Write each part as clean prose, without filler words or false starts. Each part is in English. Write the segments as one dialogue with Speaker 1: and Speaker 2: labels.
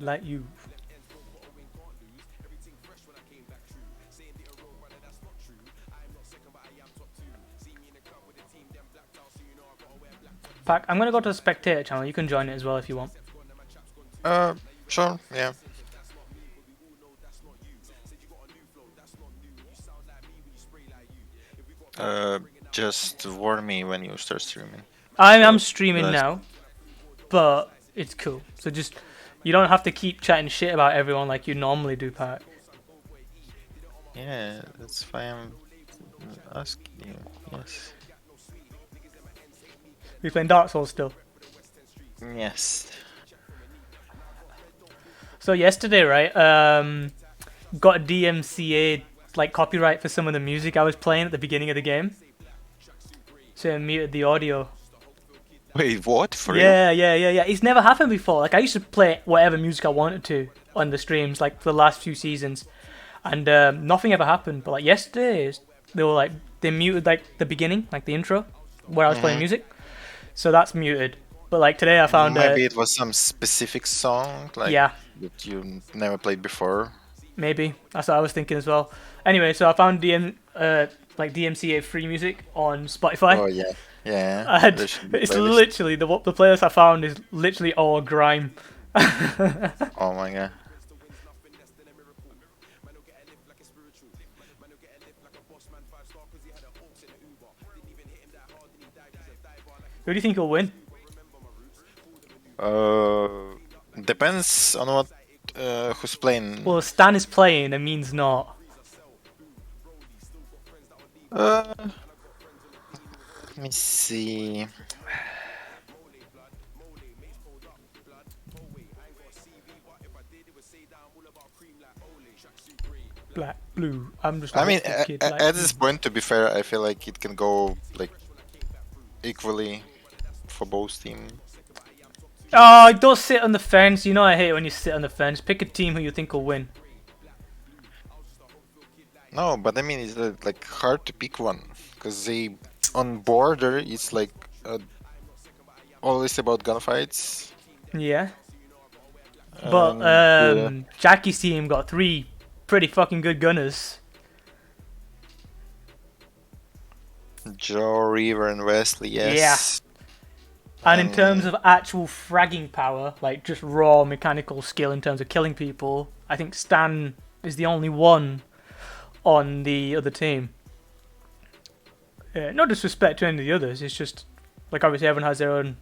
Speaker 1: like you. Pack, I'm gonna go to the spectator channel. You can join it as well if you want.
Speaker 2: Uh, sure, yeah. Just warn me when you start streaming.
Speaker 1: I'm
Speaker 2: So,
Speaker 1: streaming
Speaker 2: that's-
Speaker 1: now, but it's cool. So just you don't have to keep chatting shit about everyone like you normally do, Pack.
Speaker 2: yeah, that's why I'm asking you. Yes.
Speaker 1: We playing Dark Souls still.
Speaker 2: Yes.
Speaker 1: So yesterday, right? Got a DMCA like copyright for some of the music I was playing at the beginning of the game. So I muted the audio.
Speaker 2: Wait, what? For real?
Speaker 1: Yeah. It's never happened before. Like I used to play whatever music I wanted to on the streams, like for the last few seasons, and nothing ever happened. But like yesterday, they were like they muted like the beginning, like the intro, where I was playing music. So that's muted. But like today, I found
Speaker 2: Maybe it was some specific song, like
Speaker 1: yeah,
Speaker 2: that you never played before.
Speaker 1: maybe that's what I was thinking as well. Anyway, so I found like DMCA free music on Spotify.
Speaker 2: Oh yeah, yeah.
Speaker 1: And
Speaker 2: There should be
Speaker 1: it's
Speaker 2: playlist.
Speaker 1: literally the playlist I found is literally all grime.
Speaker 2: Oh my god.
Speaker 1: Who do you think will win?
Speaker 2: Uh, Depends on what who's playing.
Speaker 1: Well, Stan is playing, it means not.
Speaker 2: Let me see.
Speaker 1: Black, blue. I'm just a
Speaker 2: I mean,
Speaker 1: hopeful kid. Like
Speaker 2: at this point, to be fair, I feel like it can go like equally for both teams.
Speaker 1: oh, don't sit on the fence. You know I hate it when you sit on the fence. Pick a team who you think will win.
Speaker 2: No, but I mean, it's like hard to pick one because they on border it's like always about gunfights.
Speaker 1: Yeah. But
Speaker 2: And
Speaker 1: Jackie's team got three pretty fucking good gunners.
Speaker 2: Joe, River, and Wesley,
Speaker 1: Yeah.
Speaker 2: yes.
Speaker 1: And in terms of actual fragging power, like just raw mechanical skill in terms of killing people, I think Stan is the only one on the other team. No disrespect to any of the others, it's just like obviously everyone has their own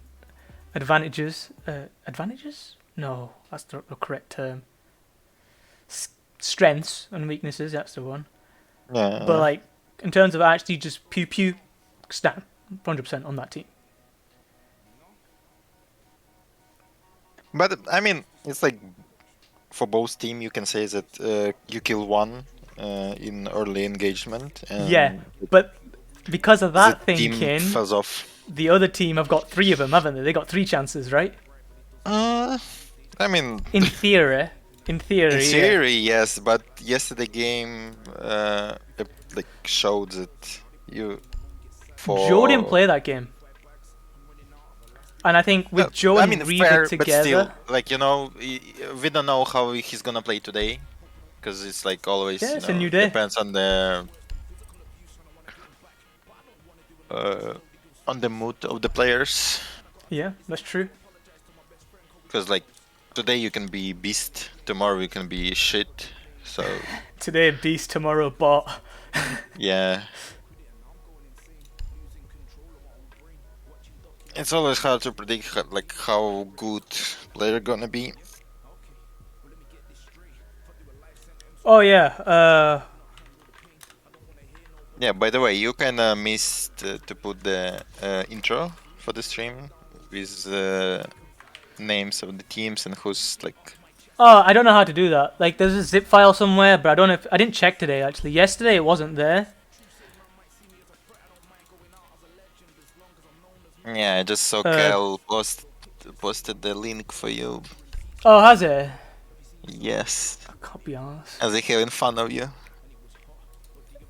Speaker 1: advantages. Advantages? No, that's the correct term. Strengths and weaknesses, that's the one.
Speaker 2: Yeah.
Speaker 1: But like in terms of actually just pew pew, Stan 100% on that team.
Speaker 2: But I mean, it's like for both team, you can say that you kill one in early engagement. And
Speaker 1: Yeah, but because of that
Speaker 2: the team
Speaker 1: thinking,
Speaker 2: falls off.
Speaker 1: the other team have got three of them, haven't they? They got three chances, right?
Speaker 2: I mean,
Speaker 1: In theory. In theory.
Speaker 2: in
Speaker 1: yeah.
Speaker 2: theory, yes, but yesterday game like showed that you for
Speaker 1: Joe didn't play that game. And I think with Joe
Speaker 2: I
Speaker 1: and
Speaker 2: mean,
Speaker 1: Reaver
Speaker 2: fair,
Speaker 1: together,
Speaker 2: but still, like we don't know how he's gonna play today, because it's like always,
Speaker 1: yeah, it's a new day.
Speaker 2: depends on the mood of the players.
Speaker 1: Yeah, that's true.
Speaker 2: Because like today you can be beast, tomorrow you can be shit. So
Speaker 1: Today beast, tomorrow bot.
Speaker 2: yeah, it's always hard to predict like how good player gonna be.
Speaker 1: Oh yeah.
Speaker 2: Yeah. By the way, you kinda missed to put the intro for the stream with names of the teams and who's like.
Speaker 1: Oh, I don't know how to do that. Like, there's a zip file somewhere, but I don't know if I didn't check today. Actually, yesterday it wasn't there.
Speaker 2: Yeah, I just saw Cal posted the link for you.
Speaker 1: Oh, has it?
Speaker 2: Yes.
Speaker 1: I can't be honest.
Speaker 2: Are they having fun of you?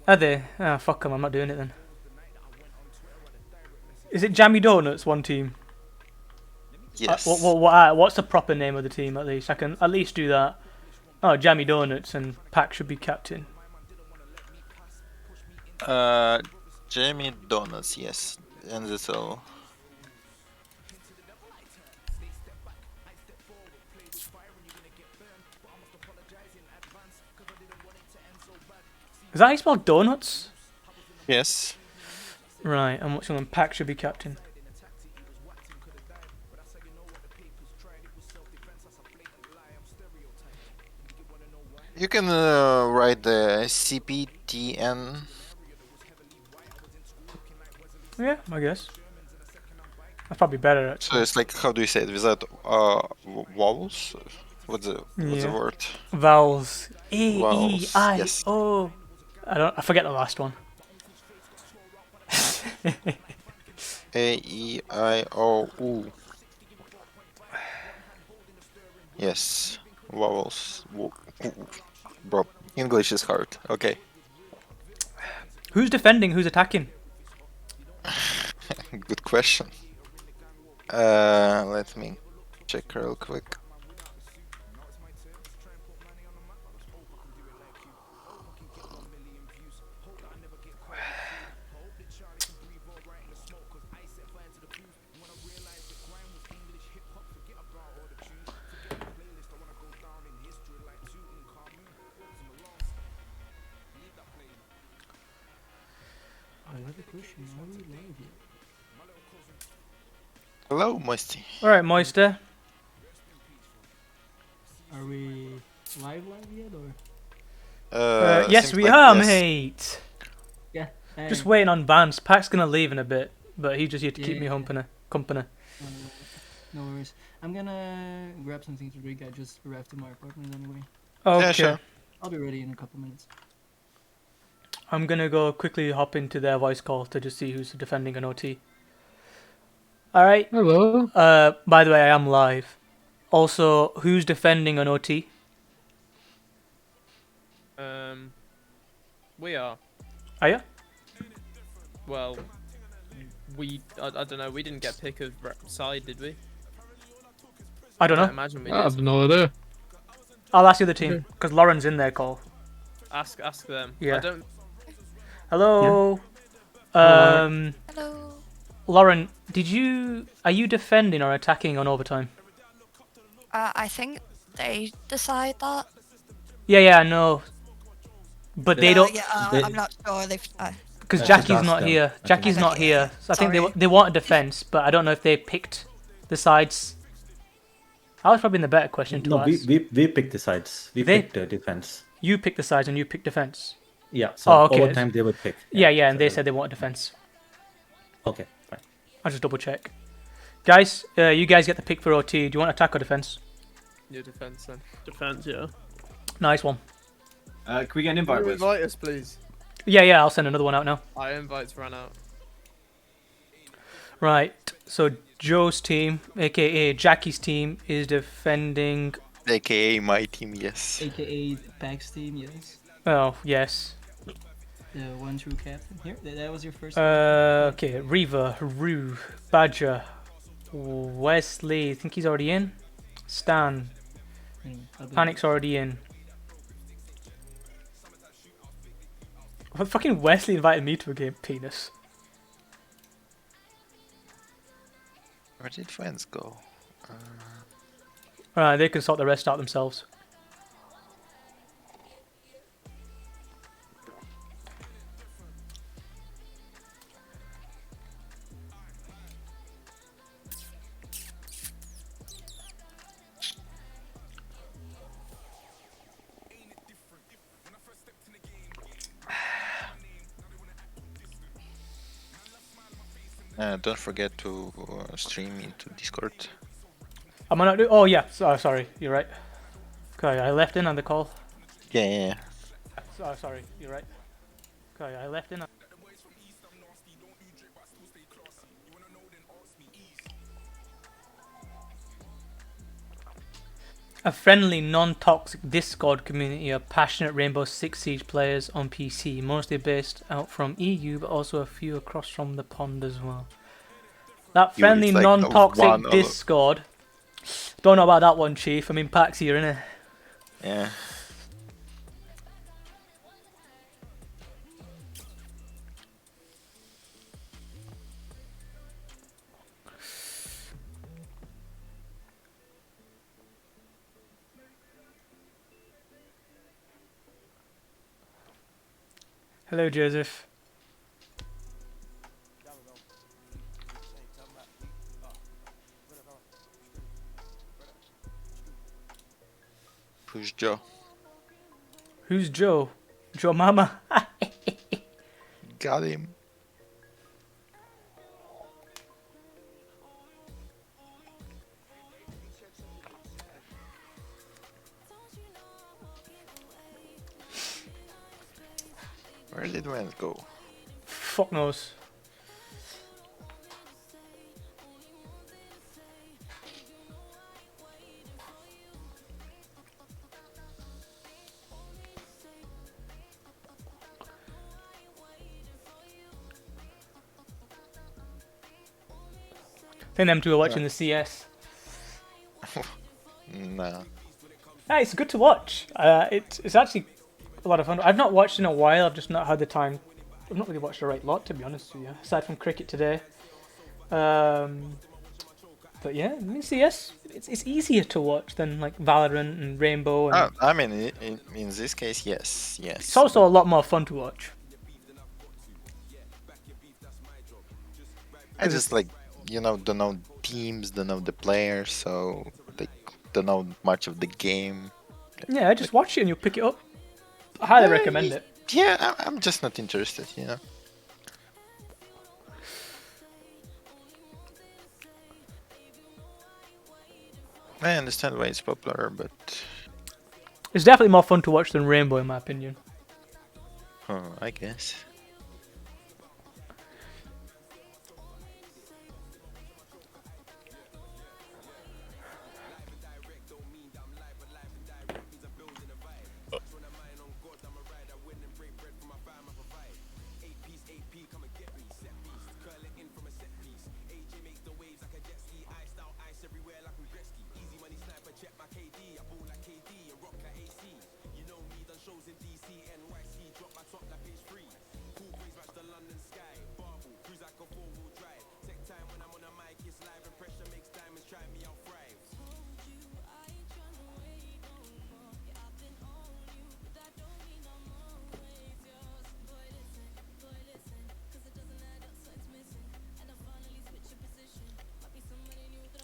Speaker 1: Are they? Ah, fuck them. I'm not doing it then. Is it Jammy Donuts one team?
Speaker 2: Yes.
Speaker 1: What's the proper name of the team at least? I can at least do that. Oh, Jammy Donuts and Pack should be captain.
Speaker 2: Jammy Donuts, yes. And that's all.
Speaker 1: Is that how you spell donuts?
Speaker 2: Yes.
Speaker 1: Right, and what's your name? Pack should be captain.
Speaker 2: You can write the CPTN.
Speaker 1: Yeah, I guess. That's probably better
Speaker 2: So
Speaker 1: actually.
Speaker 2: it's like, how do you say it without vowels? What's the
Speaker 1: Yeah.
Speaker 2: word?
Speaker 1: Vowels. A E
Speaker 2: Vowels.
Speaker 1: I
Speaker 2: Yes.
Speaker 1: O. I forget the last one.
Speaker 2: A-E-I-O-U. Yes. Vowels. Bro, English is hard. Okay.
Speaker 1: Who's defending? Who's attacking?
Speaker 2: Good question. Let me check real quick.
Speaker 3: I have a question. Are we live yet?
Speaker 2: Hello, Moisty.
Speaker 1: Alright, Moister.
Speaker 3: Are we live yet or?
Speaker 1: Yes,
Speaker 2: seems
Speaker 1: we
Speaker 2: like
Speaker 1: are,
Speaker 2: yes.
Speaker 1: mate.
Speaker 3: Yeah. Hey.
Speaker 1: Just waiting on Vance. Pack's gonna leave in a bit, but he's just here to keep me
Speaker 3: Yeah.
Speaker 1: company.
Speaker 3: No worries. I'm gonna grab something to drink. I just arrived to my apartment anyway.
Speaker 1: Okay.
Speaker 2: Yeah, sure.
Speaker 3: I'll be ready in a couple minutes.
Speaker 1: I'm gonna go quickly hop into their voice call to just see who's defending an OT. Alright.
Speaker 4: Hello.
Speaker 1: By the way, I am live. Also, who's defending an OT?
Speaker 4: We are.
Speaker 1: Are you?
Speaker 4: Well, I don't know. We didn't get pick of side, did we?
Speaker 1: I don't
Speaker 4: I
Speaker 1: know.
Speaker 4: imagine we
Speaker 2: Ah,
Speaker 4: did.
Speaker 2: um,
Speaker 4: Ah,
Speaker 2: uh,
Speaker 4: uh,
Speaker 2: um,
Speaker 4: uh,
Speaker 2: uh,
Speaker 4: uh,
Speaker 2: uh,
Speaker 1: I'll ask the other team because Lauren's in their call. Lauren's in their call.
Speaker 4: Ask them.
Speaker 1: Yeah.
Speaker 4: I don't.
Speaker 1: Hello.
Speaker 3: Hello.
Speaker 5: Hello.
Speaker 1: Lauren, are you defending or attacking on overtime?
Speaker 5: I think they decide that.
Speaker 1: Yeah, I know. But they don't,
Speaker 5: Yeah, I'm not sure. They've.
Speaker 1: because
Speaker 6: Just
Speaker 1: Jackie's
Speaker 6: ask
Speaker 1: not
Speaker 6: them,
Speaker 1: here.
Speaker 6: I think.
Speaker 1: Jackie's
Speaker 5: Okay,
Speaker 1: not
Speaker 5: yeah,
Speaker 1: here.
Speaker 5: yeah.
Speaker 1: So I think
Speaker 5: Sorry.
Speaker 1: they want a defense, but I don't know if they picked the sides. I was probably in the better question to
Speaker 6: No,
Speaker 1: ask.
Speaker 6: we picked the sides. We
Speaker 1: They-
Speaker 6: picked defense.
Speaker 1: You picked the sides and you picked defense.
Speaker 6: Yeah. So
Speaker 1: Oh, okay.
Speaker 6: overtime they would pick.
Speaker 1: Yeah, and
Speaker 6: so
Speaker 1: they said they want a defense.
Speaker 6: Okay, fine.
Speaker 1: I'll just double check. Guys, you guys get the pick for OT. Do you want attack or defense?
Speaker 4: Your defense then.
Speaker 7: Defense, yeah.
Speaker 1: Nice one.
Speaker 8: Can we get an invite, Wiz?
Speaker 4: Invite us, please.
Speaker 1: Yeah, I'll send another one out now.
Speaker 4: Our invites ran out.
Speaker 1: Right, so Joe's team, aka Jackie's team, is defending.
Speaker 2: AKA my team, yes.
Speaker 3: AKA Pax team, yes.
Speaker 1: Oh, yes.
Speaker 3: The one true captain. Here, that was your first.
Speaker 1: Okay, Reva, Rue, Badger, Wesley, I think he's already in. Stan, Panic's already in. Fucking Wesley invited me to a game, penis.
Speaker 2: Where did friends go?
Speaker 1: Alright, they can sort the rest out themselves.
Speaker 2: Don't forget to stream into Discord.
Speaker 1: Am I not do? Oh yeah, sorry, you're right. Okay, I left in on the call.
Speaker 2: Yeah.
Speaker 1: Sorry, you're right. Okay, I left in. A friendly, non-toxic Discord community of passionate Rainbow Six Siege players on PC, mostly based out from EU, but also a few across from the pond as well. That
Speaker 2: You
Speaker 1: friendly,
Speaker 2: it's like
Speaker 1: non-toxic
Speaker 2: one of-
Speaker 1: Discord. Don't know about that one, Chief. I mean, Pax here, innit?
Speaker 2: Yeah.
Speaker 1: Hello, Joseph.
Speaker 2: Push Joe.
Speaker 1: Who's Joe? Joe Mama?
Speaker 2: Got him. Where did Wentz go?
Speaker 1: Fuck knows. I think them two are watching the CS.
Speaker 2: Nah.
Speaker 1: Hey, it's good to watch. It's actually a lot of fun. I've not watched in a while. I've just not had the time. I've not really watched the right lot, to be honest with you. Aside from cricket today. But yeah, I mean, CS. It's easier to watch than like Valorant and Rainbow. And
Speaker 2: I mean, in this case, yes, yes.
Speaker 1: it's also a lot more fun to watch.
Speaker 2: I just like, don't know teams, don't know the players, so like don't know much of the game.
Speaker 1: Yeah, just watch it and you'll pick it up. I highly recommend it.
Speaker 2: Yeah, I'm just not interested. I understand why it's popular, but
Speaker 1: It's definitely more fun to watch than Rainbow, in my opinion.
Speaker 2: I guess.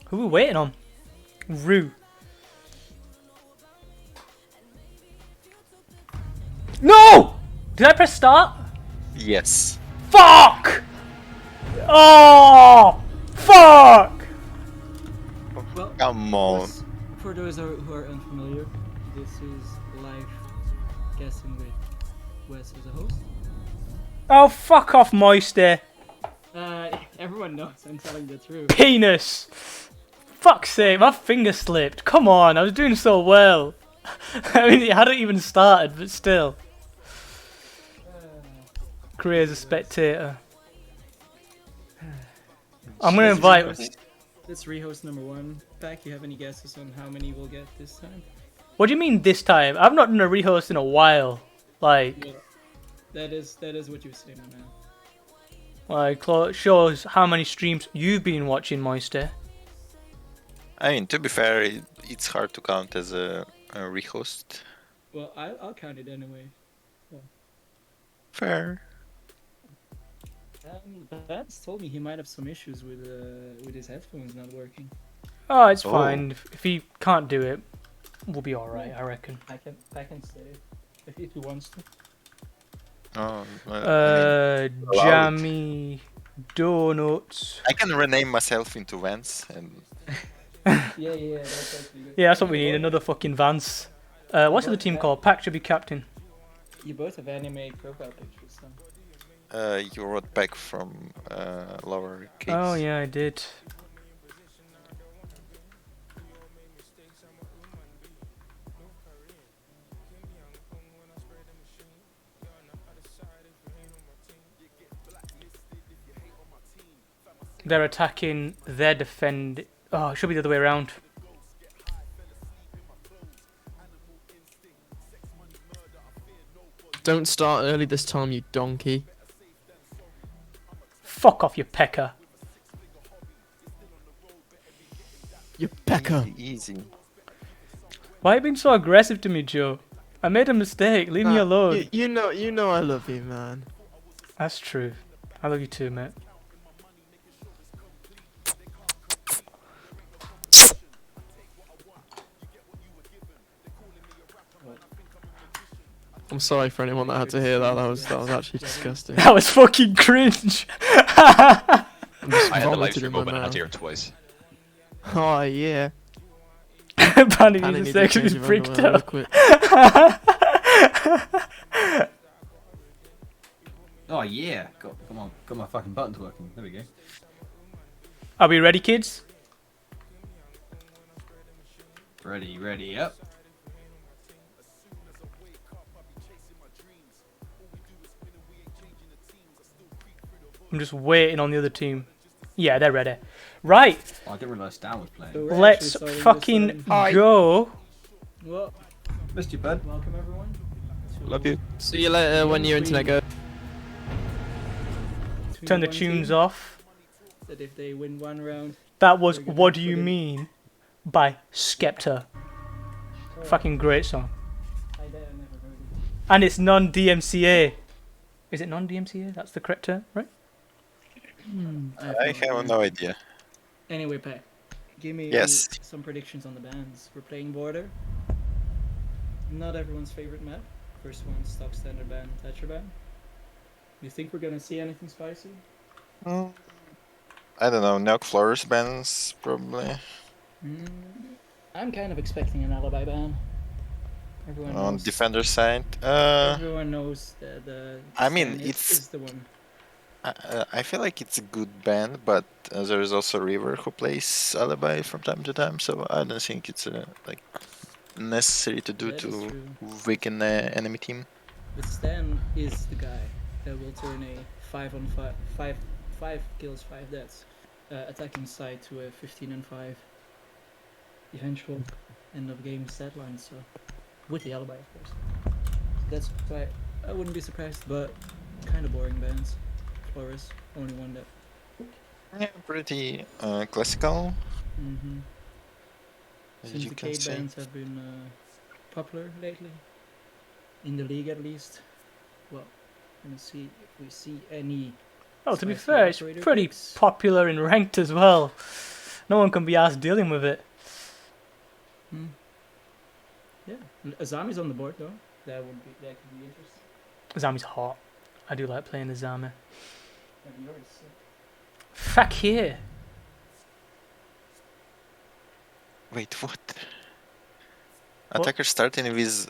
Speaker 1: Who are we waiting on? Rue. No! Did I press start?
Speaker 2: Yes.
Speaker 1: Fuck! Oh! Fuck!
Speaker 3: Well,
Speaker 2: Come on.
Speaker 3: this- for those who are unfamiliar, this is live guessing with Wes as a host.
Speaker 1: Oh, fuck off, Moisty.
Speaker 3: Everyone knows I'm telling the truth.
Speaker 1: Penis! Fuck's sake, my finger slipped. Come on, I was doing so well. I mean, it hadn't even started, but still. Career as a spectator. I'm gonna invite.
Speaker 3: That's rehost number 1. Pack, you have any guesses on how many we'll get this time?
Speaker 1: What do you mean this time? I've not done a rehost in a while. Like,
Speaker 3: Yeah, that is what you're saying, my man.
Speaker 1: Shows how many streams you've been watching, Moisty.
Speaker 2: I mean, to be fair, it's hard to count as a rehost.
Speaker 3: Well, I'll count it anyway.
Speaker 2: Fair.
Speaker 3: Vance told me he might have some issues with his headphones not working.
Speaker 1: Oh, it's
Speaker 2: Oh.
Speaker 1: fine. If he can't do it, we'll be alright, I reckon.
Speaker 3: I can say it if he wants to.
Speaker 2: Oh, well,
Speaker 1: Jammy Donuts.
Speaker 2: I can rename myself into Vance, and
Speaker 3: Yeah, that's actually good.
Speaker 1: Yeah, that's what we need. Another fucking Vance. What's the other team called? Pack should be captain.
Speaker 3: You both have anime profile pictures, so.
Speaker 2: you wrote back from lower case.
Speaker 1: Oh yeah, I did. They're attacking their defend. Oh, it should be the other way around.
Speaker 4: Don't start early this time, you donkey.
Speaker 1: Fuck off, you pecker.
Speaker 4: You pecker.
Speaker 2: Easy.
Speaker 1: Why are you being so aggressive to me, Joe? I made a mistake. Leave me alone.
Speaker 4: You know I love you, man.
Speaker 1: That's true. I love you too, mate.
Speaker 4: I'm sorry for anyone that had to hear that. That was actually disgusting.
Speaker 1: That was fucking cringe.
Speaker 4: I'm just
Speaker 7: I had the live
Speaker 4: vomited
Speaker 7: stream
Speaker 4: in my
Speaker 7: open and I had
Speaker 4: mouth.
Speaker 7: to hear it twice.
Speaker 4: Oh yeah.
Speaker 1: Panny
Speaker 4: Panny
Speaker 1: needs
Speaker 4: needs
Speaker 1: a
Speaker 4: a
Speaker 1: second,
Speaker 4: change
Speaker 1: he's
Speaker 4: of
Speaker 1: freaked
Speaker 4: underwear real
Speaker 1: out.
Speaker 4: quick.
Speaker 8: Oh yeah, got my fucking buttons working. There we go.
Speaker 1: Are we ready, kids?
Speaker 8: Ready, up.
Speaker 1: I'm just waiting on the other team. Yeah, they're ready. Right,
Speaker 8: Oh, I didn't realise Dan was playing.
Speaker 3: So we're
Speaker 1: let's
Speaker 3: actually starting this
Speaker 1: fucking
Speaker 3: time.
Speaker 1: go.
Speaker 3: Well,
Speaker 8: Missed you, bud.
Speaker 3: welcome everyone. to-
Speaker 2: Love you.
Speaker 4: See you later when your internet goes.
Speaker 3: between
Speaker 1: Turn the
Speaker 3: one
Speaker 1: tunes
Speaker 3: team
Speaker 1: off.
Speaker 3: That if they win one round,
Speaker 1: That was
Speaker 3: Very good.
Speaker 1: What Do You
Speaker 3: Brilliant.
Speaker 1: Mean by Skepta. Fucking great song.
Speaker 3: I never heard it.
Speaker 1: And it's non-DMCA. Is it non-DMCA? That's the correct term, right?
Speaker 2: I have no idea.
Speaker 3: Anyway, Pat, give me
Speaker 2: Yes.
Speaker 3: some predictions on the bands. We're playing Border. Not everyone's favorite map. First one, stock standard band, Thatcher band. You think we're gonna see anything spicy?
Speaker 2: I don't know. Nelk Flores bands probably.
Speaker 3: I'm kind of expecting an alibi ban. Everyone
Speaker 2: On
Speaker 3: knows.
Speaker 2: defender side.
Speaker 3: Everyone knows that the.
Speaker 2: I mean,
Speaker 3: Stan
Speaker 2: it's-
Speaker 3: is the one.
Speaker 2: I feel like it's a good band, but there is also River who plays Alibi from time to time, so I don't think it's like necessary to do
Speaker 3: That is
Speaker 2: to
Speaker 3: true.
Speaker 2: weaken the enemy team.
Speaker 3: But Stan is the guy that will turn a 5-on-5, 5 kills, 5 deaths, attacking side to a 15-and-5 eventual end of game stat line. So, with the alibi, of course. That's why I wouldn't be surprised, but kind of boring bands. Flores, only one that.
Speaker 2: Yeah, pretty classical,
Speaker 3: Mm-hmm.
Speaker 2: as
Speaker 3: Since
Speaker 2: you
Speaker 3: the
Speaker 2: can
Speaker 3: K
Speaker 2: say.
Speaker 3: bands have been popular lately, in the league at least. Well, let's see if we see any.
Speaker 1: Well, to be
Speaker 3: spicy
Speaker 1: fair, it's
Speaker 3: operator
Speaker 1: pretty
Speaker 3: picks.
Speaker 1: popular in ranked as well. No one can be asked dealing with it.
Speaker 3: Yeah, Azami's on the board though. That could be interesting.
Speaker 1: Zami's hot. I do like playing the Zami.
Speaker 3: And yours, so-
Speaker 1: Fuck here.
Speaker 2: Wait, what? Attacker starting with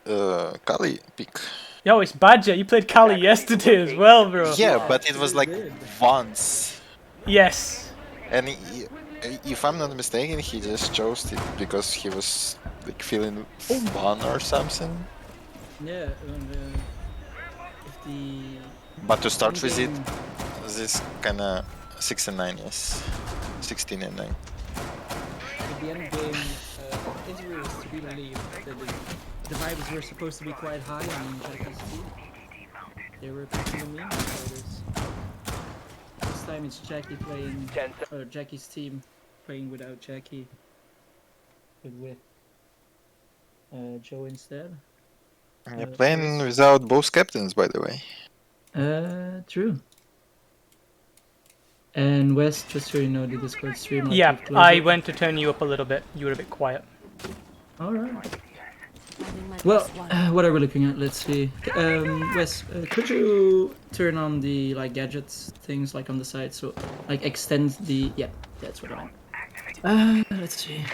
Speaker 2: Kali pick.
Speaker 1: Yo, it's Badger. You played Kali yesterday as well, bro.
Speaker 2: Yeah, but it was
Speaker 3: really
Speaker 2: like
Speaker 3: good.
Speaker 2: once.
Speaker 1: Yes.
Speaker 2: And if I'm not mistaken, he just chose it because he was like feeling fun or something.
Speaker 3: Yeah, and if the.
Speaker 2: But to start with it,
Speaker 3: in-game-
Speaker 2: this kinda 6 and 9, yes. 16 and 9.
Speaker 3: At the end game interview was to be believed that the vibes were supposed to be quite high on Jackie's team. They were picking the meme fighters. This time it's Jackie playing, or Jackie's team playing without Jackie, but with Joe instead.
Speaker 2: You're playing without both captains, by the way.
Speaker 3: True. And Wes, just so you know, the Discord stream.
Speaker 1: Yeah,
Speaker 3: you've closed
Speaker 1: I
Speaker 3: it.
Speaker 1: went to turn you up a little bit. You were a bit quiet.
Speaker 3: Alright. Well, what are we looking at? Let's see. Wes, could you turn on the gadgets things on the side, so extend the that's what I meant. Let's see.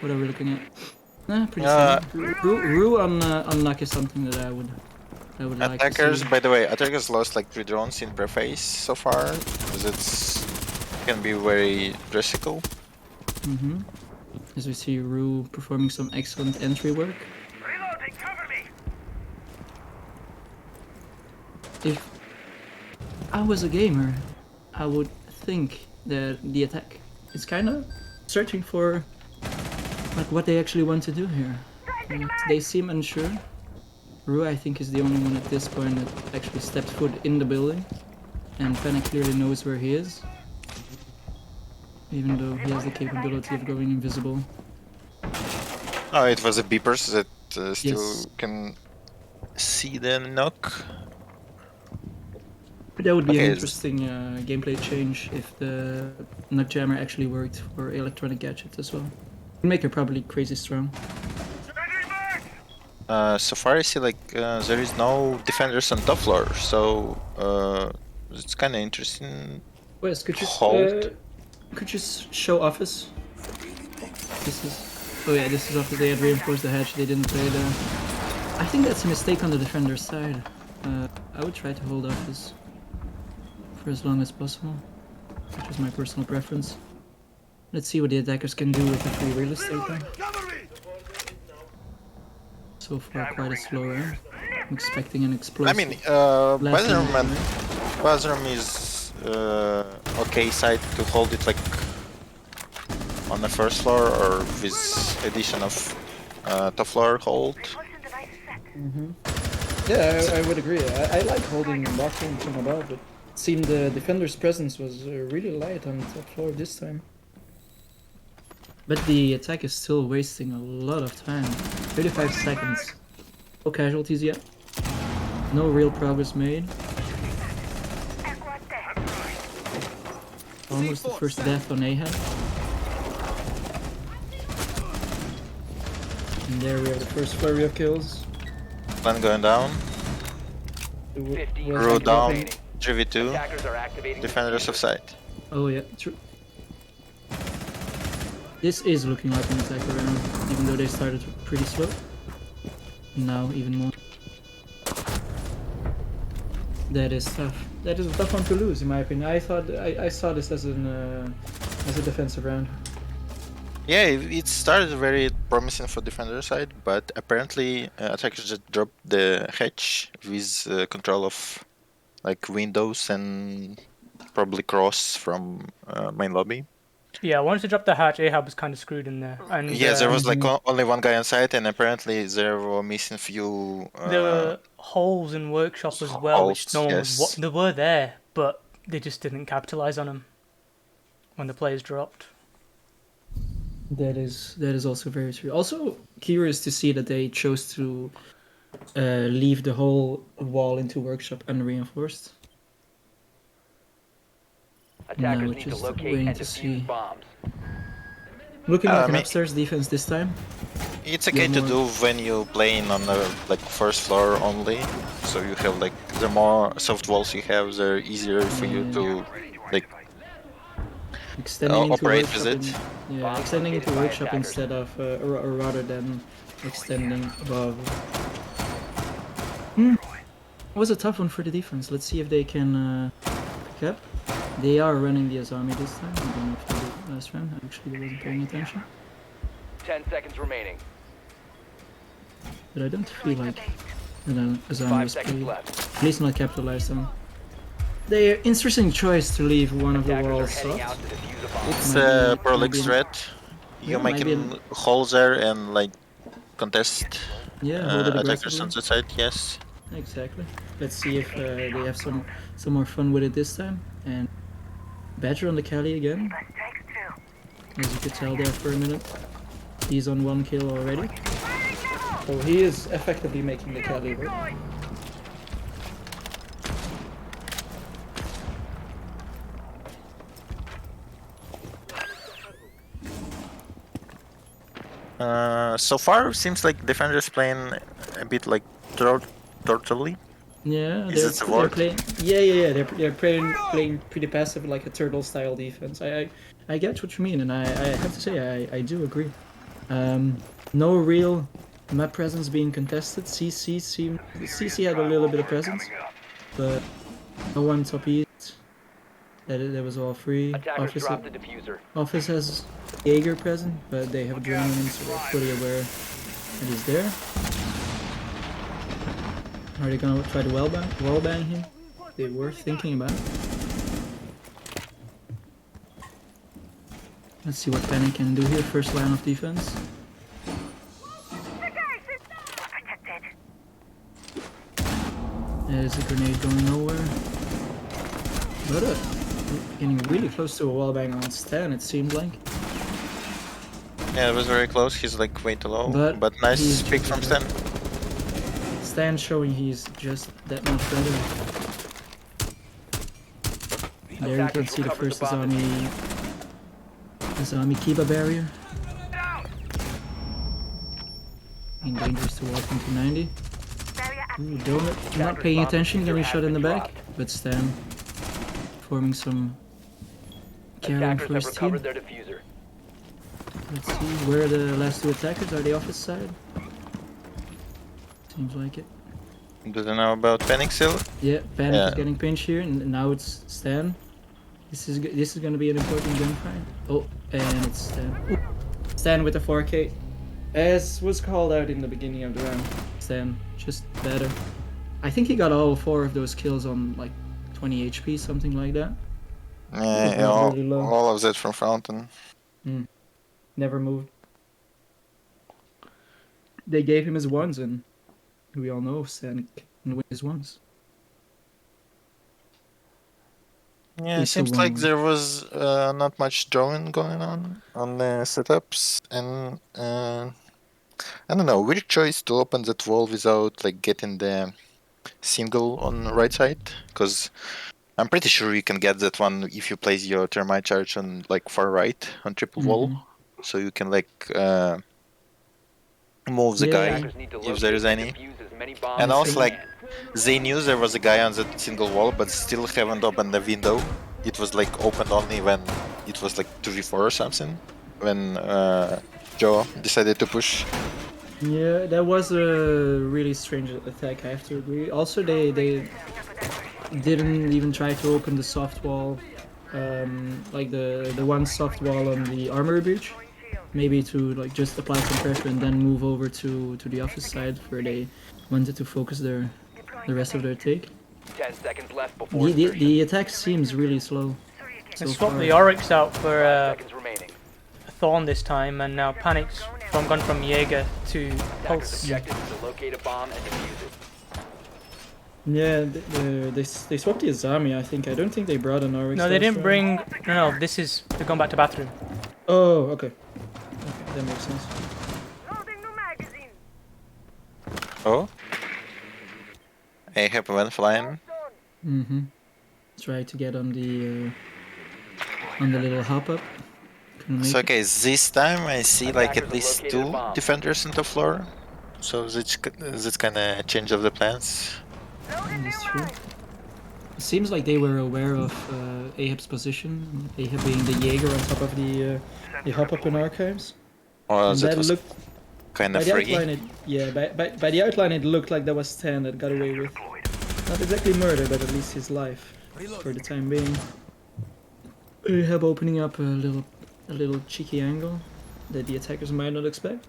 Speaker 3: What are we looking at? Pretty simple. Rue on Nuck is something that I would like to
Speaker 2: Attackers,
Speaker 3: see.
Speaker 2: by the way, attackers lost like 3 drones in preface so far, because it's can be very dressical.
Speaker 3: Mm-hmm. As we see Rue performing some excellent entry work. If I was a gamer, I would think that the attack is kind of searching for like what they actually want to do here. They seem unsure. Rue, I think, is the only one at this point that actually stepped foot in the building, and Fennec clearly knows where he is, even though he has the capability of going invisible.
Speaker 2: Oh, it was a beepers that still
Speaker 3: Yes.
Speaker 2: can see the knock.
Speaker 3: But that would be
Speaker 2: Okay,
Speaker 3: an
Speaker 2: it's-
Speaker 3: interesting gameplay change if the knock jammer actually worked for electronic gadgets as well. Would make her probably crazy strong.
Speaker 2: So far I see like there is no defenders on top floor, so it's kind of interesting.
Speaker 3: Wes, could you
Speaker 2: Hold.
Speaker 3: show office? This is. Oh yeah, this is after they had reinforced the hatch. They didn't play the. I think that's a mistake on the defender's side. I would try to hold office for as long as possible, which is my personal preference. Let's see what the attackers can do with the free real estate then. So far, quite a slow round. I'm expecting an explosive.
Speaker 2: I mean,
Speaker 3: last
Speaker 2: Bathroom
Speaker 3: round,
Speaker 2: and
Speaker 3: right?
Speaker 2: Bathroom is okay side to hold it like on the first floor or with addition of top floor hold.
Speaker 3: Yeah, I would agree. I like holding bathroom from above, but it seemed the defender's presence was really light on the top floor this time. But the attack is still wasting a lot of time. 35 seconds. No casualties yet. No real progress made. Almost the first death on Ahab. And there we have the first flurry of kills.
Speaker 2: Plan going down. Row down. 3v2. Defenders of site.
Speaker 3: Oh yeah, true. This is looking like an attack round, even though they started pretty slow. Now even more. That is tough. That is a tough one to lose, in my opinion. I thought I saw this as a defensive round.
Speaker 2: Yeah, it started very promising for defender side, but apparently attackers just dropped the hatch with control of like windows and probably cross from main lobby.
Speaker 1: Yeah, once they dropped the hatch, Ahab was kind of screwed in there. And
Speaker 2: Yeah, there was like only one guy on site, and apparently there were missing few.
Speaker 1: there were holes in workshop as well, which no one
Speaker 2: Holes,
Speaker 1: was.
Speaker 2: yes.
Speaker 1: They were there, but they just didn't capitalize on them when the players dropped.
Speaker 3: That is also very true. Also curious to see that they chose to leave the whole wall into workshop unreinforced.
Speaker 7: Attackers
Speaker 3: No,
Speaker 7: need to
Speaker 3: just
Speaker 7: locate
Speaker 3: waiting
Speaker 7: and
Speaker 3: to
Speaker 7: defuse
Speaker 3: see.
Speaker 7: bombs.
Speaker 3: Looking like
Speaker 2: I
Speaker 3: an
Speaker 2: mean-
Speaker 3: upstairs defense this time.
Speaker 2: It's okay to
Speaker 3: more-
Speaker 2: do when you playing on the like first floor only, so you have like the more soft walls you have, the easier for you to like
Speaker 3: Extending into
Speaker 2: operate
Speaker 3: workshop
Speaker 2: with it.
Speaker 3: yeah, extending into workshop instead of, or rather than extending above. It was a tough one for the defense. Let's see if they can pick up. They are running the Azami this time. I don't know if they did last round. Actually, I wasn't paying attention.
Speaker 7: 10 seconds remaining.
Speaker 3: But I don't feel like the Azami
Speaker 7: 5
Speaker 3: was
Speaker 7: seconds
Speaker 3: played.
Speaker 7: left.
Speaker 3: At least not capitalized on. They interesting choice to leave one of the
Speaker 7: Attackers are
Speaker 3: walls
Speaker 7: heading
Speaker 3: soft.
Speaker 7: out to defuse a bomb.
Speaker 2: It's
Speaker 3: Might
Speaker 2: a
Speaker 3: be-
Speaker 2: prolix
Speaker 3: might be-
Speaker 2: threat. You
Speaker 3: Yeah, might be
Speaker 2: making holes there and like contest
Speaker 3: Yeah, hold it
Speaker 2: attackers
Speaker 3: aggressively.
Speaker 2: on the side. Yes.
Speaker 3: Exactly. Let's see if they have some more fun with it this time. And Badger on the Cali again. As you could tell there for a minute. He's on 1 kill already. So he is effectively making the Cali work.
Speaker 2: So far, seems like defenders playing a bit like turtley.
Speaker 3: Yeah,
Speaker 2: Is it the
Speaker 3: they're
Speaker 2: word?
Speaker 3: playing. Yeah. They're playing pretty passive, like a turtle style defense. I get what you mean, and I have to say I do agree. No real map presence being contested. CC had a little bit of presence, but no one top east. That was all free.
Speaker 7: Attackers dropped the diffuser.
Speaker 3: Office has Jaeger present, but they have a drone on him, so they're fully aware that he's there. Are they gonna try to wallbang him? They were thinking about it. Let's see what Panic can do here. First line of defense. There's a grenade going nowhere. But getting really close to a wallbang on Stan, it seemed like.
Speaker 2: Yeah, it was very close. He's like way too low.
Speaker 3: But
Speaker 2: But nice
Speaker 3: he's
Speaker 2: pick
Speaker 3: just
Speaker 2: from
Speaker 3: better.
Speaker 2: Stan.
Speaker 3: Stan showing he's just that much better. There you can see the first Azami Kiba barrier. Being dangerous to walk into 90. Ooh, Donut not paying attention, getting shot in the back. But Stan forming some carrying
Speaker 7: Attackers have
Speaker 3: first team.
Speaker 7: recovered their diffuser.
Speaker 3: Let's see, where are the last two attackers? Are they office side? Seems like it.
Speaker 2: Do they know about Panic still?
Speaker 3: Yeah, Panic
Speaker 2: Yeah.
Speaker 3: is getting pinched here, and now it's Stan. This is gonna be an important gunfight. Oh, and it's Stan. Ooh. Stan with the 4K. As was called out in the beginning of the round. Stan, just better. I think he got all 4 of those kills on like 20 HP, something like that.
Speaker 2: Yeah,
Speaker 3: was
Speaker 2: all,
Speaker 3: really low.
Speaker 2: all of that from Fountain.
Speaker 3: Never moved. They gave him his ones, and we all know Stan can win his ones.
Speaker 2: Yeah, it
Speaker 3: He's still
Speaker 2: seems like
Speaker 3: winning.
Speaker 2: there was not much drawing going on the setups, and I don't know, weird choice to open that wall without like getting the single on the right side, because I'm pretty sure you can get that one if you place your thermite charge on like far right on triple wall, so you can like move the
Speaker 3: Yeah,
Speaker 2: guy
Speaker 7: Attackers need to
Speaker 2: if there is
Speaker 7: locate
Speaker 2: any.
Speaker 7: and defuse as many bombs
Speaker 2: And
Speaker 7: as
Speaker 2: also,
Speaker 7: they
Speaker 2: like,
Speaker 7: can.
Speaker 2: they knew there was a guy on that single wall, but still haven't opened the window. It was like opened only when it was like 2v4 or something. When Joe decided to push.
Speaker 3: Yeah, that was a really strange attack, I have to agree. Also, they didn't even try to open the soft wall, like the one soft wall on the armory breach. Maybe to like just apply some pressure and then move over to the office side where they wanted to focus the rest of their take.
Speaker 7: 10 seconds left before
Speaker 3: The
Speaker 7: insertion.
Speaker 3: attack seems really slow.
Speaker 1: They
Speaker 3: So
Speaker 1: swapped
Speaker 3: far.
Speaker 1: the Oryx out for
Speaker 7: 5 seconds remaining.
Speaker 1: Thorn this time, and now Panic's gone from Jaeger to
Speaker 7: Attackers'
Speaker 1: Pulse.
Speaker 7: objective is to locate a bomb and defuse it.
Speaker 3: Yeah, they swapped the Azami, I think. I don't think they brought an Oryx.
Speaker 1: No, they
Speaker 3: last
Speaker 1: didn't
Speaker 3: round.
Speaker 1: bring. No, this is. They're going back to bathroom.
Speaker 3: Oh, okay. Okay, that makes sense.
Speaker 2: Oh? Ahab went flying.
Speaker 3: Try to get on the little hop up. Couldn't make
Speaker 2: So
Speaker 3: it.
Speaker 2: okay, this time I see like at
Speaker 7: Attackers have
Speaker 2: least
Speaker 7: located a
Speaker 2: 2
Speaker 7: bomb.
Speaker 2: defenders on the floor. So that's kind of change of the plans.
Speaker 3: That's true. It seems like they were aware of Ahab's position. Ahab being the Jaeger on top of the hop up in archives.
Speaker 2: Or
Speaker 3: And
Speaker 2: that
Speaker 3: that
Speaker 2: was
Speaker 3: looked
Speaker 2: kind
Speaker 3: by
Speaker 2: of
Speaker 3: the
Speaker 2: freaky.
Speaker 3: outline. By the outline, it looked like that was Stan that got away with not exactly murder, but at least his life for the time being. Ahab opening up a little cheeky angle that the attackers might not expect.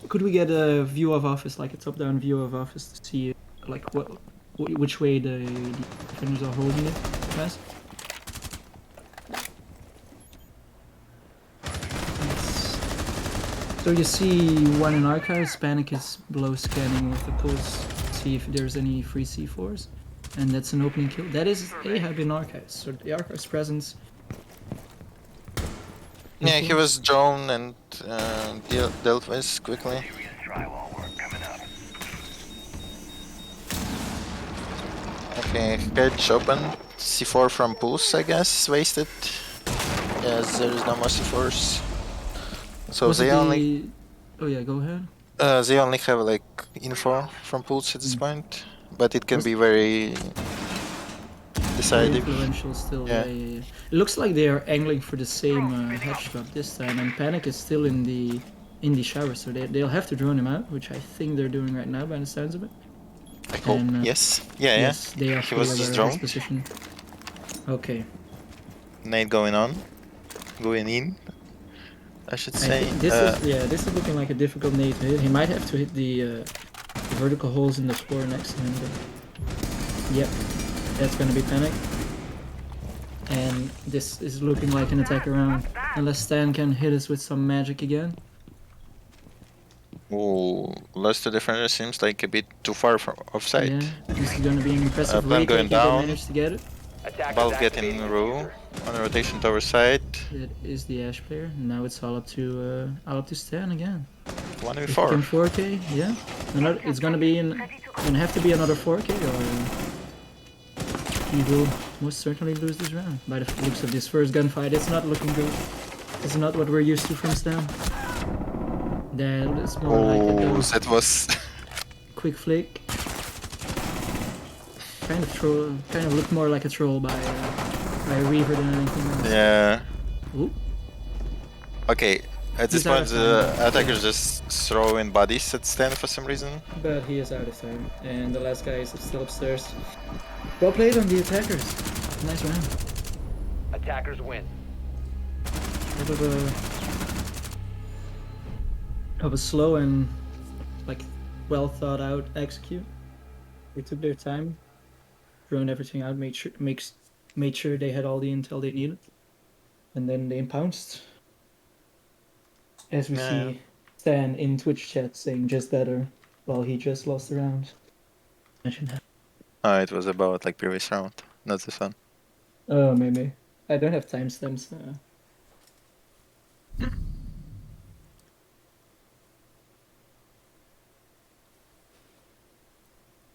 Speaker 3: Could we get a view of office, like a top-down view of office, to see like which way the defenders are holding it? Guys? So you see one in archives, Panic is below scanning with the pulse, see if there's any free C4s, and that's an opening kill. That is Ahab in archives, so the archives presence.
Speaker 2: Yeah, he was drawn and dealt with quickly. Okay, hedge open. C4 from Pulse, I guess, wasted. Yes, there is no more C4s. So
Speaker 3: Was
Speaker 2: they
Speaker 3: it the...
Speaker 2: only
Speaker 3: Oh yeah, go ahead.
Speaker 2: they only have like info from Pulse at this point, but it can be very
Speaker 3: Very
Speaker 2: decisive.
Speaker 3: influential still.
Speaker 2: Yeah.
Speaker 3: Yeah. It looks like they are angling for the same headshot this time, and Panic is still in the shower, so they'll have to drone him out, which I think they're doing right now by the sounds of it.
Speaker 2: I hope.
Speaker 3: And,
Speaker 2: Yes. Yeah,
Speaker 3: Yes, they are
Speaker 2: He
Speaker 3: fully
Speaker 2: was
Speaker 3: aware
Speaker 2: just
Speaker 3: of his
Speaker 2: droned.
Speaker 3: position. Okay.
Speaker 2: Nade going in. I should
Speaker 3: I
Speaker 2: say.
Speaker 3: think this is looking like a difficult nade to hit. He might have to hit the vertical holes in the floor next to him, but yep, that's gonna be Panic. And this is looking like an attack around. Unless Stan can hit us with some magic again.
Speaker 2: Ooh, lost to defender seems like a bit too far from offside.
Speaker 3: Yeah, this is gonna be an impressive
Speaker 2: Plan
Speaker 3: retake
Speaker 2: going
Speaker 3: if they
Speaker 2: down.
Speaker 3: manage to get it.
Speaker 7: Attackers
Speaker 2: Valve
Speaker 7: activating
Speaker 2: getting
Speaker 7: the
Speaker 2: row
Speaker 7: diffuser.
Speaker 2: on rotation tower side.
Speaker 3: That is the Ash player. Now it's all up to Stan again.
Speaker 2: 1v4.
Speaker 3: Can 4K, yeah. It's gonna have to be another 4K, or he will most certainly lose this round. By the looks of this first gunfight, it's not looking good. It's not what we're used to from Stan. That's more like a
Speaker 2: Oh,
Speaker 3: dumb
Speaker 2: that was.
Speaker 3: quick flick. Kind of looked more like a troll by Reaver than anything else.
Speaker 2: Yeah.
Speaker 3: Ooh.
Speaker 2: Okay, at this
Speaker 3: He's out
Speaker 2: point
Speaker 3: of
Speaker 2: the
Speaker 3: time.
Speaker 2: attackers just throw in bodies at Stan for some reason.
Speaker 3: But he is out of time, and the last guy is still upstairs. Well played on the attackers. Nice round.
Speaker 7: Attackers win.
Speaker 3: Bit of a slow and like well thought out execute. They took their time, thrown everything out, made sure they had all the intel they needed, and then they pounced. As we see Stan in Twitch chat saying just better, while he just lost the round. Imagine that.
Speaker 2: It was about like previous round, not this one.
Speaker 3: Oh, maybe. I don't have timestamps.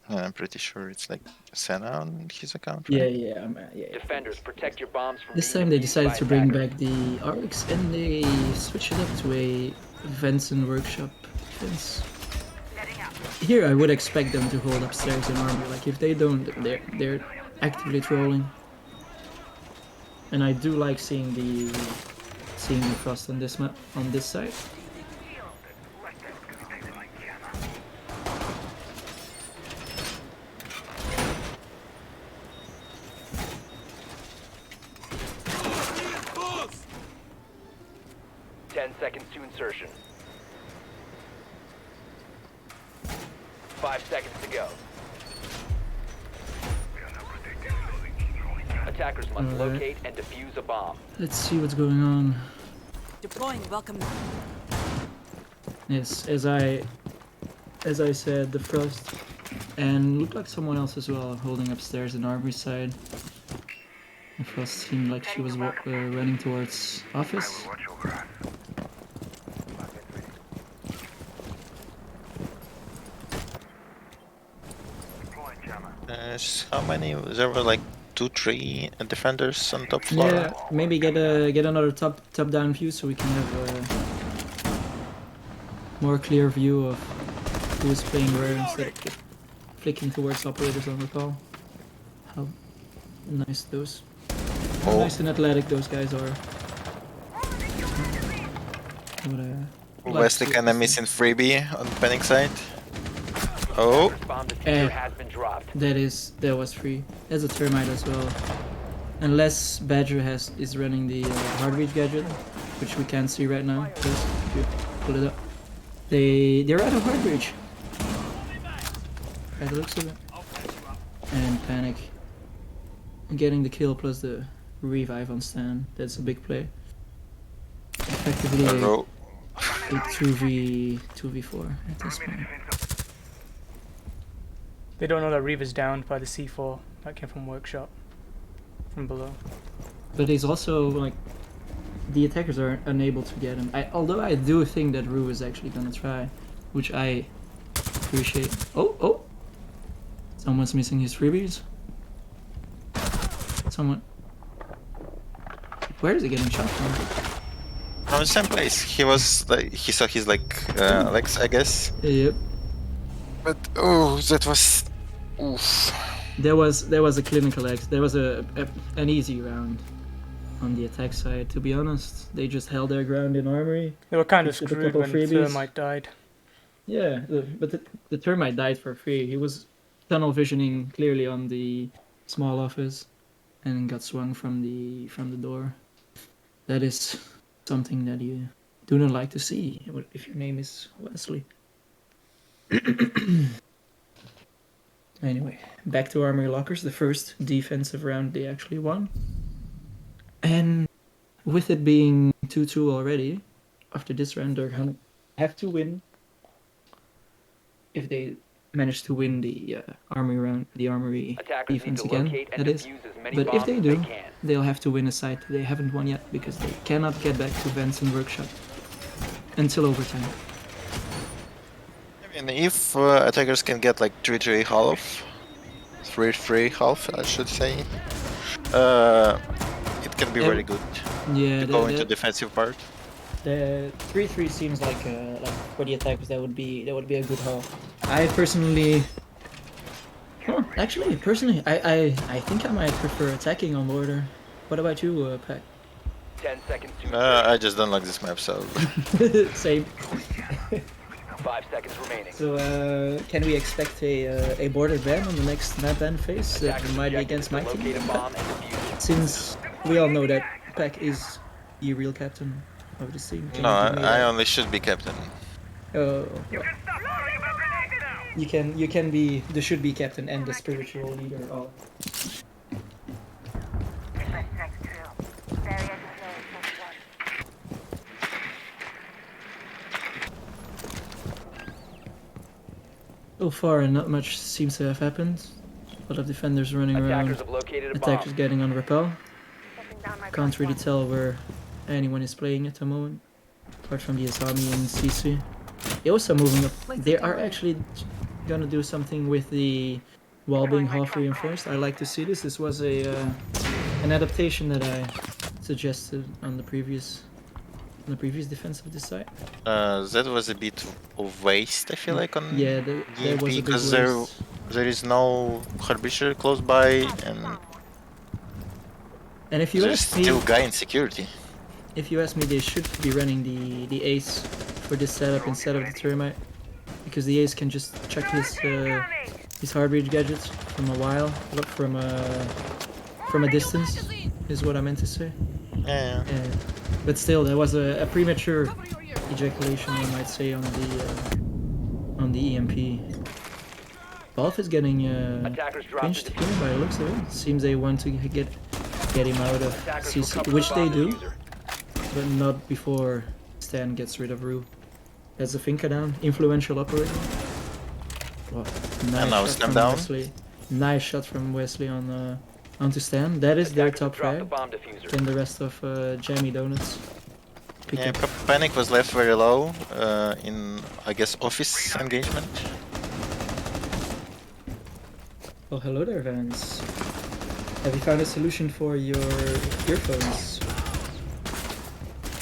Speaker 2: Yeah, I'm pretty sure it's like Senna on his account,
Speaker 3: Yeah,
Speaker 2: right?
Speaker 3: yeah.
Speaker 7: Defenders, protect your bombs from
Speaker 3: This
Speaker 7: being
Speaker 3: time they
Speaker 7: defused
Speaker 3: decided
Speaker 7: by
Speaker 3: to bring
Speaker 7: attackers.
Speaker 3: back the RX and they switched it up to a Venson workshop defense. Here I would expect them to hold upstairs in armor. Like if they don't, they're actively trolling. And I do like seeing the frost on this map on this side.
Speaker 7: Seconds to insertion. 5 seconds to go. Attackers must
Speaker 3: Alright.
Speaker 7: locate and defuse a bomb.
Speaker 3: Let's see what's going on.
Speaker 9: Deploying welcome.
Speaker 3: Yes, as I said, the frost and looked like someone else as well holding upstairs in armory side. The frost seemed like she was running towards office.
Speaker 2: How many? There were like 2-3 defenders on top floor.
Speaker 3: Yeah, maybe get another top down view so we can have a more clear view of who is playing where instead of flicking towards operators on the call. How nice how nice and athletic those guys are.
Speaker 2: Wesley kinda missing freebie on panic side. Oh,
Speaker 7: Bomb diffuser has been dropped.
Speaker 3: That was free. There's a termite as well. Unless Badger is running the hard reach gadget, which we can't see right now. Just if you pull it up, they're out of hard reach. By the looks of it. And panic. Getting the kill plus the revive on Stan. That's a big play. Effectively a 2v4 at this point.
Speaker 1: They don't know that Reaver's downed by the C4 that came from workshop, from below.
Speaker 3: But he's also like, the attackers are unable to get him. Although I do think that Rue is actually gonna try, which I appreciate. Oh! Someone's missing his freebies. Where is he getting shot from?
Speaker 2: from the same place. He was like, he saw his like legs, I guess.
Speaker 3: Yep.
Speaker 2: But that was. Oof.
Speaker 3: There was a clinical X. There was an easy round on the attack side. To be honest, they just held their ground in armory.
Speaker 1: They were kind of
Speaker 3: Picked up a
Speaker 1: screwed
Speaker 3: couple
Speaker 1: when
Speaker 3: freebies.
Speaker 1: Thermite died.
Speaker 3: Yeah, but the termite died for free. He was tunnel visioning clearly on the small office, and got swung from the door. That is something that you do not like to see if your name is Wesley. Anyway, back to armory lockers. The first defensive round they actually won. And with it being 2-2 already, after this round they're gonna have to win. If they manage to win the armory round, the armory
Speaker 7: Attackers need
Speaker 3: defense
Speaker 7: to
Speaker 3: again,
Speaker 7: locate and
Speaker 3: that is.
Speaker 7: defuse as many
Speaker 3: But if
Speaker 7: bombs
Speaker 3: they
Speaker 7: as
Speaker 3: do,
Speaker 7: they can.
Speaker 3: they'll have to win a site they haven't won yet because they cannot get back to Vents and Workshop until overtime.
Speaker 2: I mean, if attackers can get like 3-3 half, 3-3 half, I should say, it can be very good
Speaker 3: Yeah,
Speaker 2: to go into defensive part.
Speaker 3: the 3-3 seems like for the attackers that would be a good haul. I personally, personally, I think I might prefer attacking on border. What about you, Pac?
Speaker 7: 10 seconds to
Speaker 2: I just don't like this map, so
Speaker 3: Same.
Speaker 7: 5 seconds remaining.
Speaker 3: So can we expect a border ban on the next map ban phase that
Speaker 7: Attackers
Speaker 3: might be
Speaker 7: objective
Speaker 3: against
Speaker 7: is to
Speaker 3: my team?
Speaker 7: locate a bomb and defuse it.
Speaker 3: Since we all know that Pac is the real captain of this team. Can
Speaker 2: no,
Speaker 3: you give me
Speaker 2: I
Speaker 3: that?
Speaker 2: only should be captain.
Speaker 3: Oh, you can be the should be captain and the spiritual leader. Oh. So far, not much seems to have happened. A lot of defenders running around,
Speaker 7: Attackers have located a bomb.
Speaker 3: attackers getting on repel. Can't really tell where anyone is playing at the moment, apart from the Asami and CC. They also moving up. They are actually gonna do something with the wall being half reinforced. I like to see this. This was an adaptation that I suggested on the previous defense of this site.
Speaker 2: That was a bit of waste, I feel like, on
Speaker 3: Yeah, there was a big
Speaker 2: because
Speaker 3: waste.
Speaker 2: there is no Harbisher close by,
Speaker 3: And if you
Speaker 2: there's
Speaker 3: ask me,
Speaker 2: still guy in security.
Speaker 3: if you ask me, they should be running the Ace for this setup instead of the Termite, because the Ace can just check his hard reach gadgets from a while, look from a distance, is what I meant to say.
Speaker 2: Yeah.
Speaker 3: But still, there was a premature ejaculation, I might say, on the EMP. Valve is getting
Speaker 7: Attackers dropped
Speaker 3: pinched
Speaker 7: the
Speaker 3: here by the looks of it. Seems they want to get him out of
Speaker 7: Attackers will
Speaker 3: CC,
Speaker 7: cover
Speaker 3: which
Speaker 7: the
Speaker 3: they
Speaker 7: bomb
Speaker 3: do,
Speaker 7: diffuser.
Speaker 3: but not before Stan gets rid of Rue. That's the Finka down, influential operator. Wow, nice
Speaker 2: now
Speaker 3: shot
Speaker 2: Stan
Speaker 3: from
Speaker 2: down.
Speaker 3: Wesley. Nice shot from Wesley on onto Stan. That is their
Speaker 7: Attackers
Speaker 3: top
Speaker 7: have dropped the
Speaker 3: frag.
Speaker 7: bomb diffuser.
Speaker 3: Then the rest of Jammy Donuts. Pick
Speaker 2: Yeah,
Speaker 3: up.
Speaker 2: Panic was left very low in, I guess, office engagement.
Speaker 3: Oh, hello there, Vance. Have you found a solution for your earphones?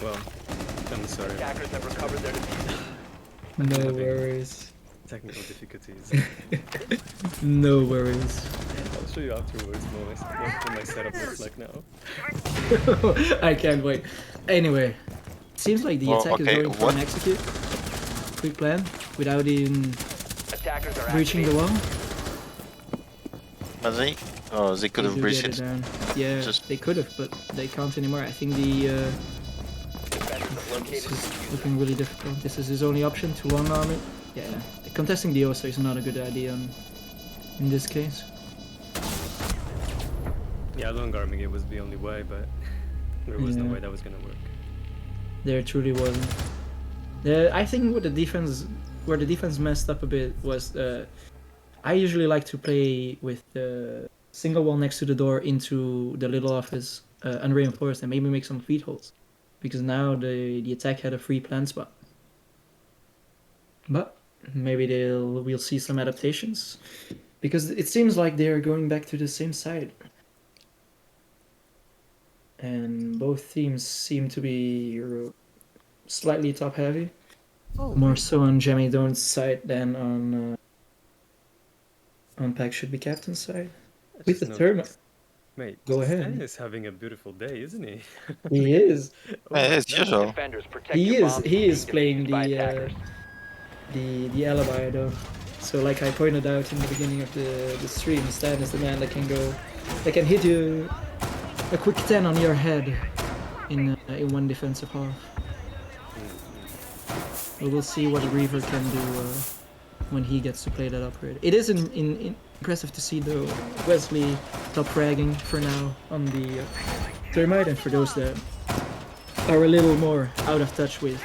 Speaker 6: Well, I'm sorry.
Speaker 7: Attackers have recovered their diffuser.
Speaker 3: No worries.
Speaker 6: Technical difficulties.
Speaker 3: No worries.
Speaker 6: I'll show you afterwards what my setup looks like now.
Speaker 3: I can't wait. Anyway, seems like the
Speaker 2: Well,
Speaker 3: attack
Speaker 2: okay,
Speaker 3: is going for
Speaker 2: what-
Speaker 3: an execute. Quick plan, without even
Speaker 7: Attackers are
Speaker 3: breaching the
Speaker 7: activated.
Speaker 3: wall.
Speaker 2: But they could
Speaker 3: They
Speaker 2: have
Speaker 3: do
Speaker 2: breached
Speaker 3: get
Speaker 2: it.
Speaker 3: down. Yeah,
Speaker 2: Just-
Speaker 3: they could have, but they can't anymore. I think the
Speaker 7: Defenders have located
Speaker 3: this
Speaker 7: the
Speaker 3: is
Speaker 7: diffuser.
Speaker 3: looking really difficult. This is his only option to long arm it. Yeah, contesting the Osa is not a good idea in this case.
Speaker 6: Yeah, long arming it was the only way, but there was no
Speaker 3: Yeah.
Speaker 6: way that was gonna work.
Speaker 3: There truly wasn't. I think where the defense messed up a bit was I usually like to play with the single wall next to the door into the little office unreinforced and maybe make some feed holes, because now the attack had a free plan spot. But maybe we'll see some adaptations, because it seems like they're going back to the same side. And both teams seem to be slightly top heavy. More so on Jammy Don's side than on Pac should be captain's side.
Speaker 6: I
Speaker 3: With
Speaker 6: just
Speaker 3: the
Speaker 6: noticed-
Speaker 3: Thermite.
Speaker 6: Mate,
Speaker 3: Go ahead.
Speaker 6: Stan is having a beautiful day, isn't he?
Speaker 3: He is.
Speaker 6: Oh my
Speaker 2: It's
Speaker 6: God.
Speaker 2: usual.
Speaker 7: Defenders protect
Speaker 3: He
Speaker 7: your
Speaker 3: is.
Speaker 7: bombs
Speaker 3: He
Speaker 7: from
Speaker 3: is
Speaker 7: being
Speaker 3: playing
Speaker 7: defused by attackers.
Speaker 3: the alibi though. So like I pointed out in the beginning of the stream, Stan is the man that can hit you a quick 10 on your head in one defensive half. But we'll see what Reaver can do when he gets to play that operator. It is impressive to see though Wesley top fragging for now on the Thermite, and for those that are a little more out of touch with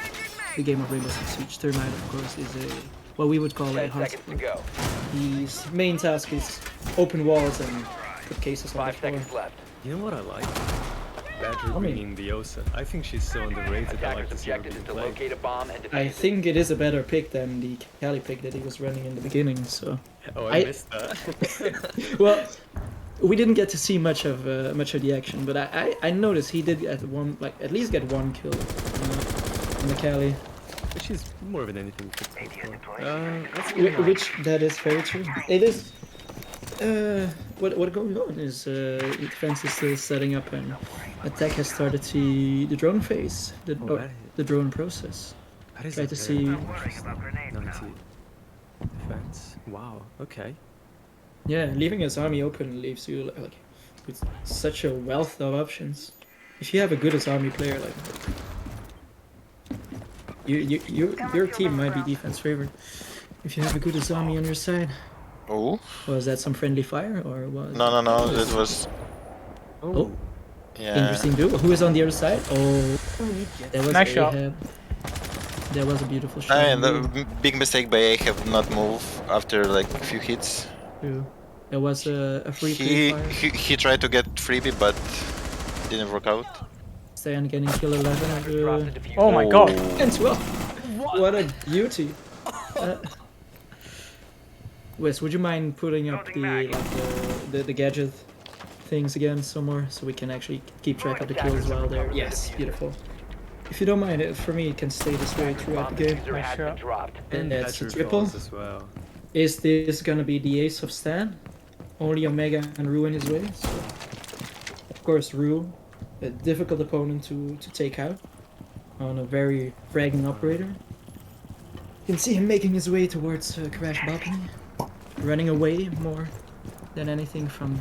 Speaker 3: the game of Rainbow Six Siege, Thermite, of course, is a what we would call a
Speaker 7: 10
Speaker 3: hard
Speaker 7: seconds to
Speaker 3: support.
Speaker 7: go.
Speaker 3: His main task is open walls and put cases on the
Speaker 7: 5
Speaker 3: floor.
Speaker 7: seconds left.
Speaker 6: You know what I like? Badger
Speaker 3: Tell me.
Speaker 6: bringing the Osa. I think she's so underrated. I like
Speaker 7: Attackers'
Speaker 6: to see her
Speaker 7: objective is
Speaker 6: being
Speaker 7: to
Speaker 6: played.
Speaker 7: locate a bomb and
Speaker 3: I
Speaker 7: defuse it.
Speaker 3: think it is a better pick than the Cali pick that he was running in the beginning. So,
Speaker 6: Oh,
Speaker 3: I-
Speaker 6: I missed that.
Speaker 3: well, we didn't get to see much of the action, but I noticed he did get at least get one kill on the Cali,
Speaker 6: She's more of an anything. Let's go.
Speaker 3: which that is very true. It is. What going on is defense is still setting up and attack has started the drone phase, the drone process.
Speaker 6: That is
Speaker 3: Try
Speaker 6: a
Speaker 3: to
Speaker 6: very
Speaker 3: see.
Speaker 6: interesting 90 defense. Wow. Okay.
Speaker 3: Yeah, leaving his army open leaves you like with such a wealth of options. If you have a good army player, like your team might be defense favored. If you have a good army on your side,
Speaker 2: Oh,
Speaker 3: was that some friendly fire or was?
Speaker 2: no, that was
Speaker 3: Oh,
Speaker 2: yeah.
Speaker 3: interesting duel. Who is on the other side? Oh, that was
Speaker 1: Nice shot.
Speaker 3: Ahab. That was a beautiful shot.
Speaker 2: And the big mistake by Ahab not move after like a few hits.
Speaker 3: True. There was a free
Speaker 2: He,
Speaker 3: fire.
Speaker 2: he tried to get freebie, but didn't work out.
Speaker 3: Stan getting kill 11
Speaker 7: Drop
Speaker 3: and
Speaker 7: the diffuser.
Speaker 1: Oh my god.
Speaker 3: and 12. What a beauty. Wes, would you mind putting up the gadget things again some more so we can actually keep track of the kills while they're yes, beautiful. If you don't mind, for me it can stay this way throughout
Speaker 7: Bomb
Speaker 3: the game.
Speaker 7: diffuser has been
Speaker 1: Sure.
Speaker 7: dropped.
Speaker 3: And that's a
Speaker 6: Badger
Speaker 3: triple.
Speaker 6: falls as well.
Speaker 3: Is this gonna be the ace of Stan? Only Omega and Rue in his way. So, of course, Rue, a difficult opponent to take out on a very fragging operator. You can see him making his way towards Crash Balcony, running away more than anything from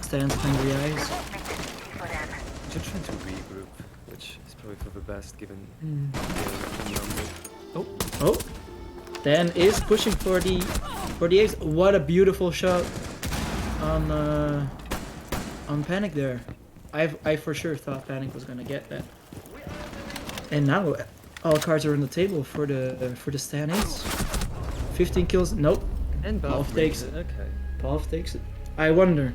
Speaker 3: Stan's hungry eyes.
Speaker 6: Just trying to regroup, which is probably for the best given
Speaker 3: Hmm.
Speaker 6: the number.
Speaker 3: Oh, Dan is pushing for the ace. What a beautiful shot on Panic there. I for sure thought Panic was gonna get that. And now all cards are on the table for the Stan ace. 15 kills. Nope.
Speaker 6: And
Speaker 3: Valve takes it.
Speaker 6: Okay.
Speaker 3: Valve takes it. I wonder,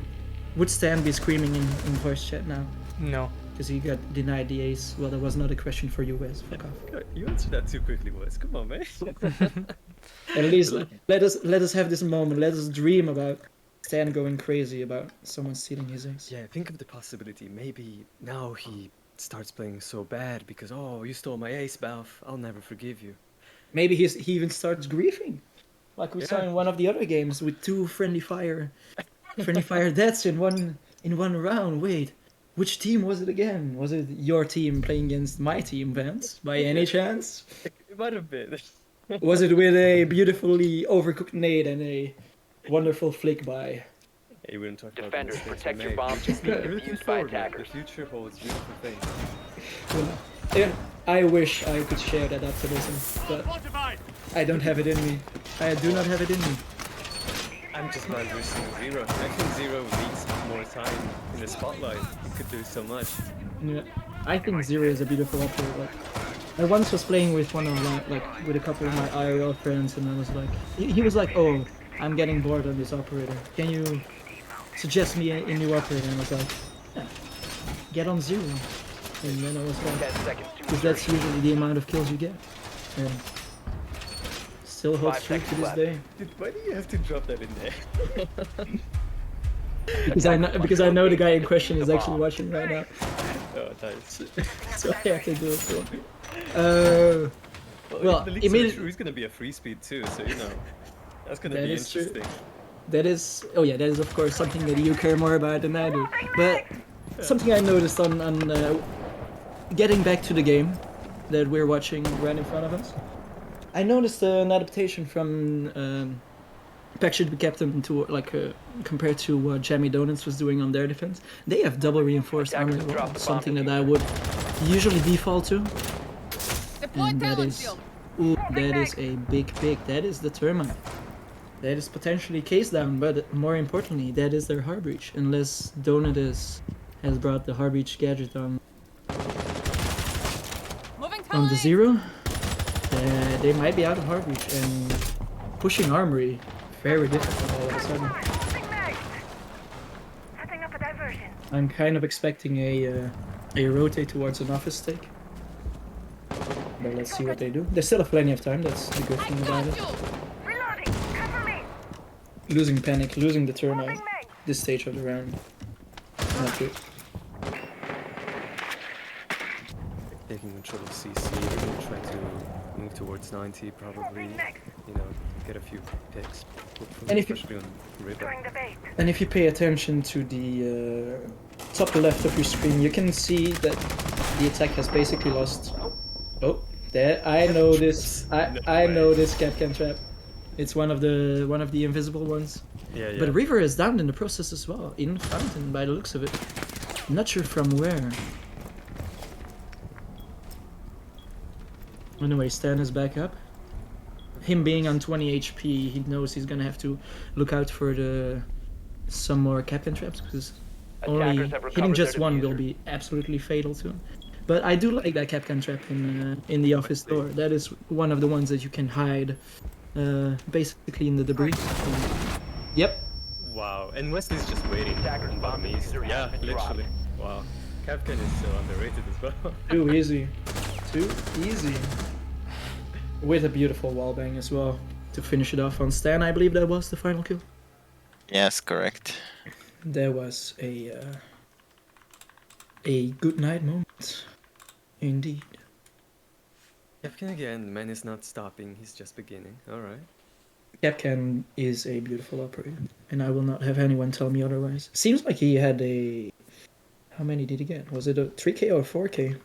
Speaker 3: would Stan be screaming in voice chat now?
Speaker 1: No.
Speaker 3: Because he got denied the ace. Well, that was not a question for you, Wes. Fuck off.
Speaker 6: You answered that too quickly, Wes. Come on, man.
Speaker 3: At least let us have this moment. Let us dream about Stan going crazy about someone stealing his ace.
Speaker 6: Yeah, think of the possibility. Maybe now he starts playing so bad because, oh, you stole my ace, Balf. I'll never forgive you.
Speaker 3: Maybe he even starts griefing, like we saw
Speaker 6: Yeah.
Speaker 3: in one of the other games with two friendly fire deaths in one round. Wait, which team was it again? Was it your team playing against my team, Vance? By any chance?
Speaker 6: It might have been.
Speaker 3: Was it with a beautifully overcooked nade and a wonderful flick by?
Speaker 6: Hey, we don't talk about
Speaker 7: Defenders,
Speaker 6: mistakes
Speaker 7: protect
Speaker 6: we
Speaker 7: your
Speaker 6: made.
Speaker 7: bombs from being
Speaker 6: Looking
Speaker 7: defused by
Speaker 6: forward, man.
Speaker 7: attackers.
Speaker 6: The future holds beautiful things.
Speaker 3: Yeah, I wish I could share that optimism, but I don't have it in me. I do not have it in me.
Speaker 6: I'm just glad we're seeing Zero. I think Zero needs more time in the spotlight. He could do so much.
Speaker 3: Yeah, I think Zero is a beautiful operator. Like, I once was playing with with a couple of my IRL friends, and I was like, he was like, "Oh, I'm getting bored of this operator. Can you suggest me a new operator?" And I was like, "Yeah, get on Zero." And then I was
Speaker 7: 10
Speaker 3: like,
Speaker 7: seconds to
Speaker 3: because that's
Speaker 7: insertion.
Speaker 3: usually the amount of kills you get. And still holds
Speaker 7: 5
Speaker 3: true to
Speaker 7: seconds
Speaker 3: this
Speaker 7: left.
Speaker 3: day.
Speaker 6: Dude, why do you have to drop that in there?
Speaker 3: Because I know the guy in question is actually watching right now,
Speaker 6: Oh, nice.
Speaker 3: so I have to do it for him. Well,
Speaker 6: the leaks are true. He's gonna be a free speed too, so you know that's gonna
Speaker 3: That
Speaker 6: be
Speaker 3: is true.
Speaker 6: interesting.
Speaker 3: That is, oh yeah, that is of course something that you care more about than I do. But something I noticed on getting back to the game that we're watching right in front of us, I noticed an adaptation from Pack Should Be Captain to compared to what Jammy Donuts was doing on their defense. They have double reinforced armor,
Speaker 7: Attackers drop the bomb
Speaker 3: something that I would usually default to. And that is, ooh, that is a big pick. That is the Termite. That is potentially case down, but more importantly, that is their hard breach. Unless Donut is has brought the Harbreach gadget
Speaker 9: Moving
Speaker 3: on the zero. They might be out of Harbreach and pushing Armory. Very difficult all of a sudden. I'm kind of expecting a rotate towards an office stake. But let's see what they do. They still have plenty of time, that's the good thing about it. Losing panic, losing the turn at this stage of the round. Not good.
Speaker 6: Taking control of CC, we're gonna try to move towards 90, probably, you know, get a few picks, hopefully,
Speaker 3: And if you-
Speaker 6: especially on River.
Speaker 3: And if you pay attention to the top left of your screen, you can see that the attack has basically lost. Oh, there! I know this. I know this Capcan trap. It's one of the invisible ones.
Speaker 6: Yeah.
Speaker 3: But River is down in the process as well, in Fountain by the looks of it. Not sure from where. Anyway, Stan is back up. Him being on 20 HP, he knows he's gonna have to look out for some more Capcan traps because only
Speaker 7: Attackers have
Speaker 3: hitting
Speaker 7: recovered
Speaker 3: just
Speaker 7: their
Speaker 3: one will
Speaker 7: diffuser.
Speaker 3: be absolutely fatal to him. But I do like that Capcan trap in the office door. That is one of the ones that you can hide, basically in the debris. Yep.
Speaker 6: Wow, and Wesley's just waiting
Speaker 7: Attackers
Speaker 6: on bottom
Speaker 7: bomb
Speaker 6: east.
Speaker 7: diffuser
Speaker 6: Yeah,
Speaker 7: has been dropped.
Speaker 6: literally. Wow. Capcan is so underrated as well.
Speaker 3: Too easy. Too easy. With a beautiful wallbang as well to finish it off on Stan. I believe that was the final kill.
Speaker 2: Yes, correct.
Speaker 3: There was a good night moment, indeed.
Speaker 6: Capcan again, the man is not stopping, he's just beginning. Alright.
Speaker 3: Capcan is a beautiful operator, and I will not have anyone tell me otherwise. Seems like he had a... How many did he get? Was it a 3k or 4k?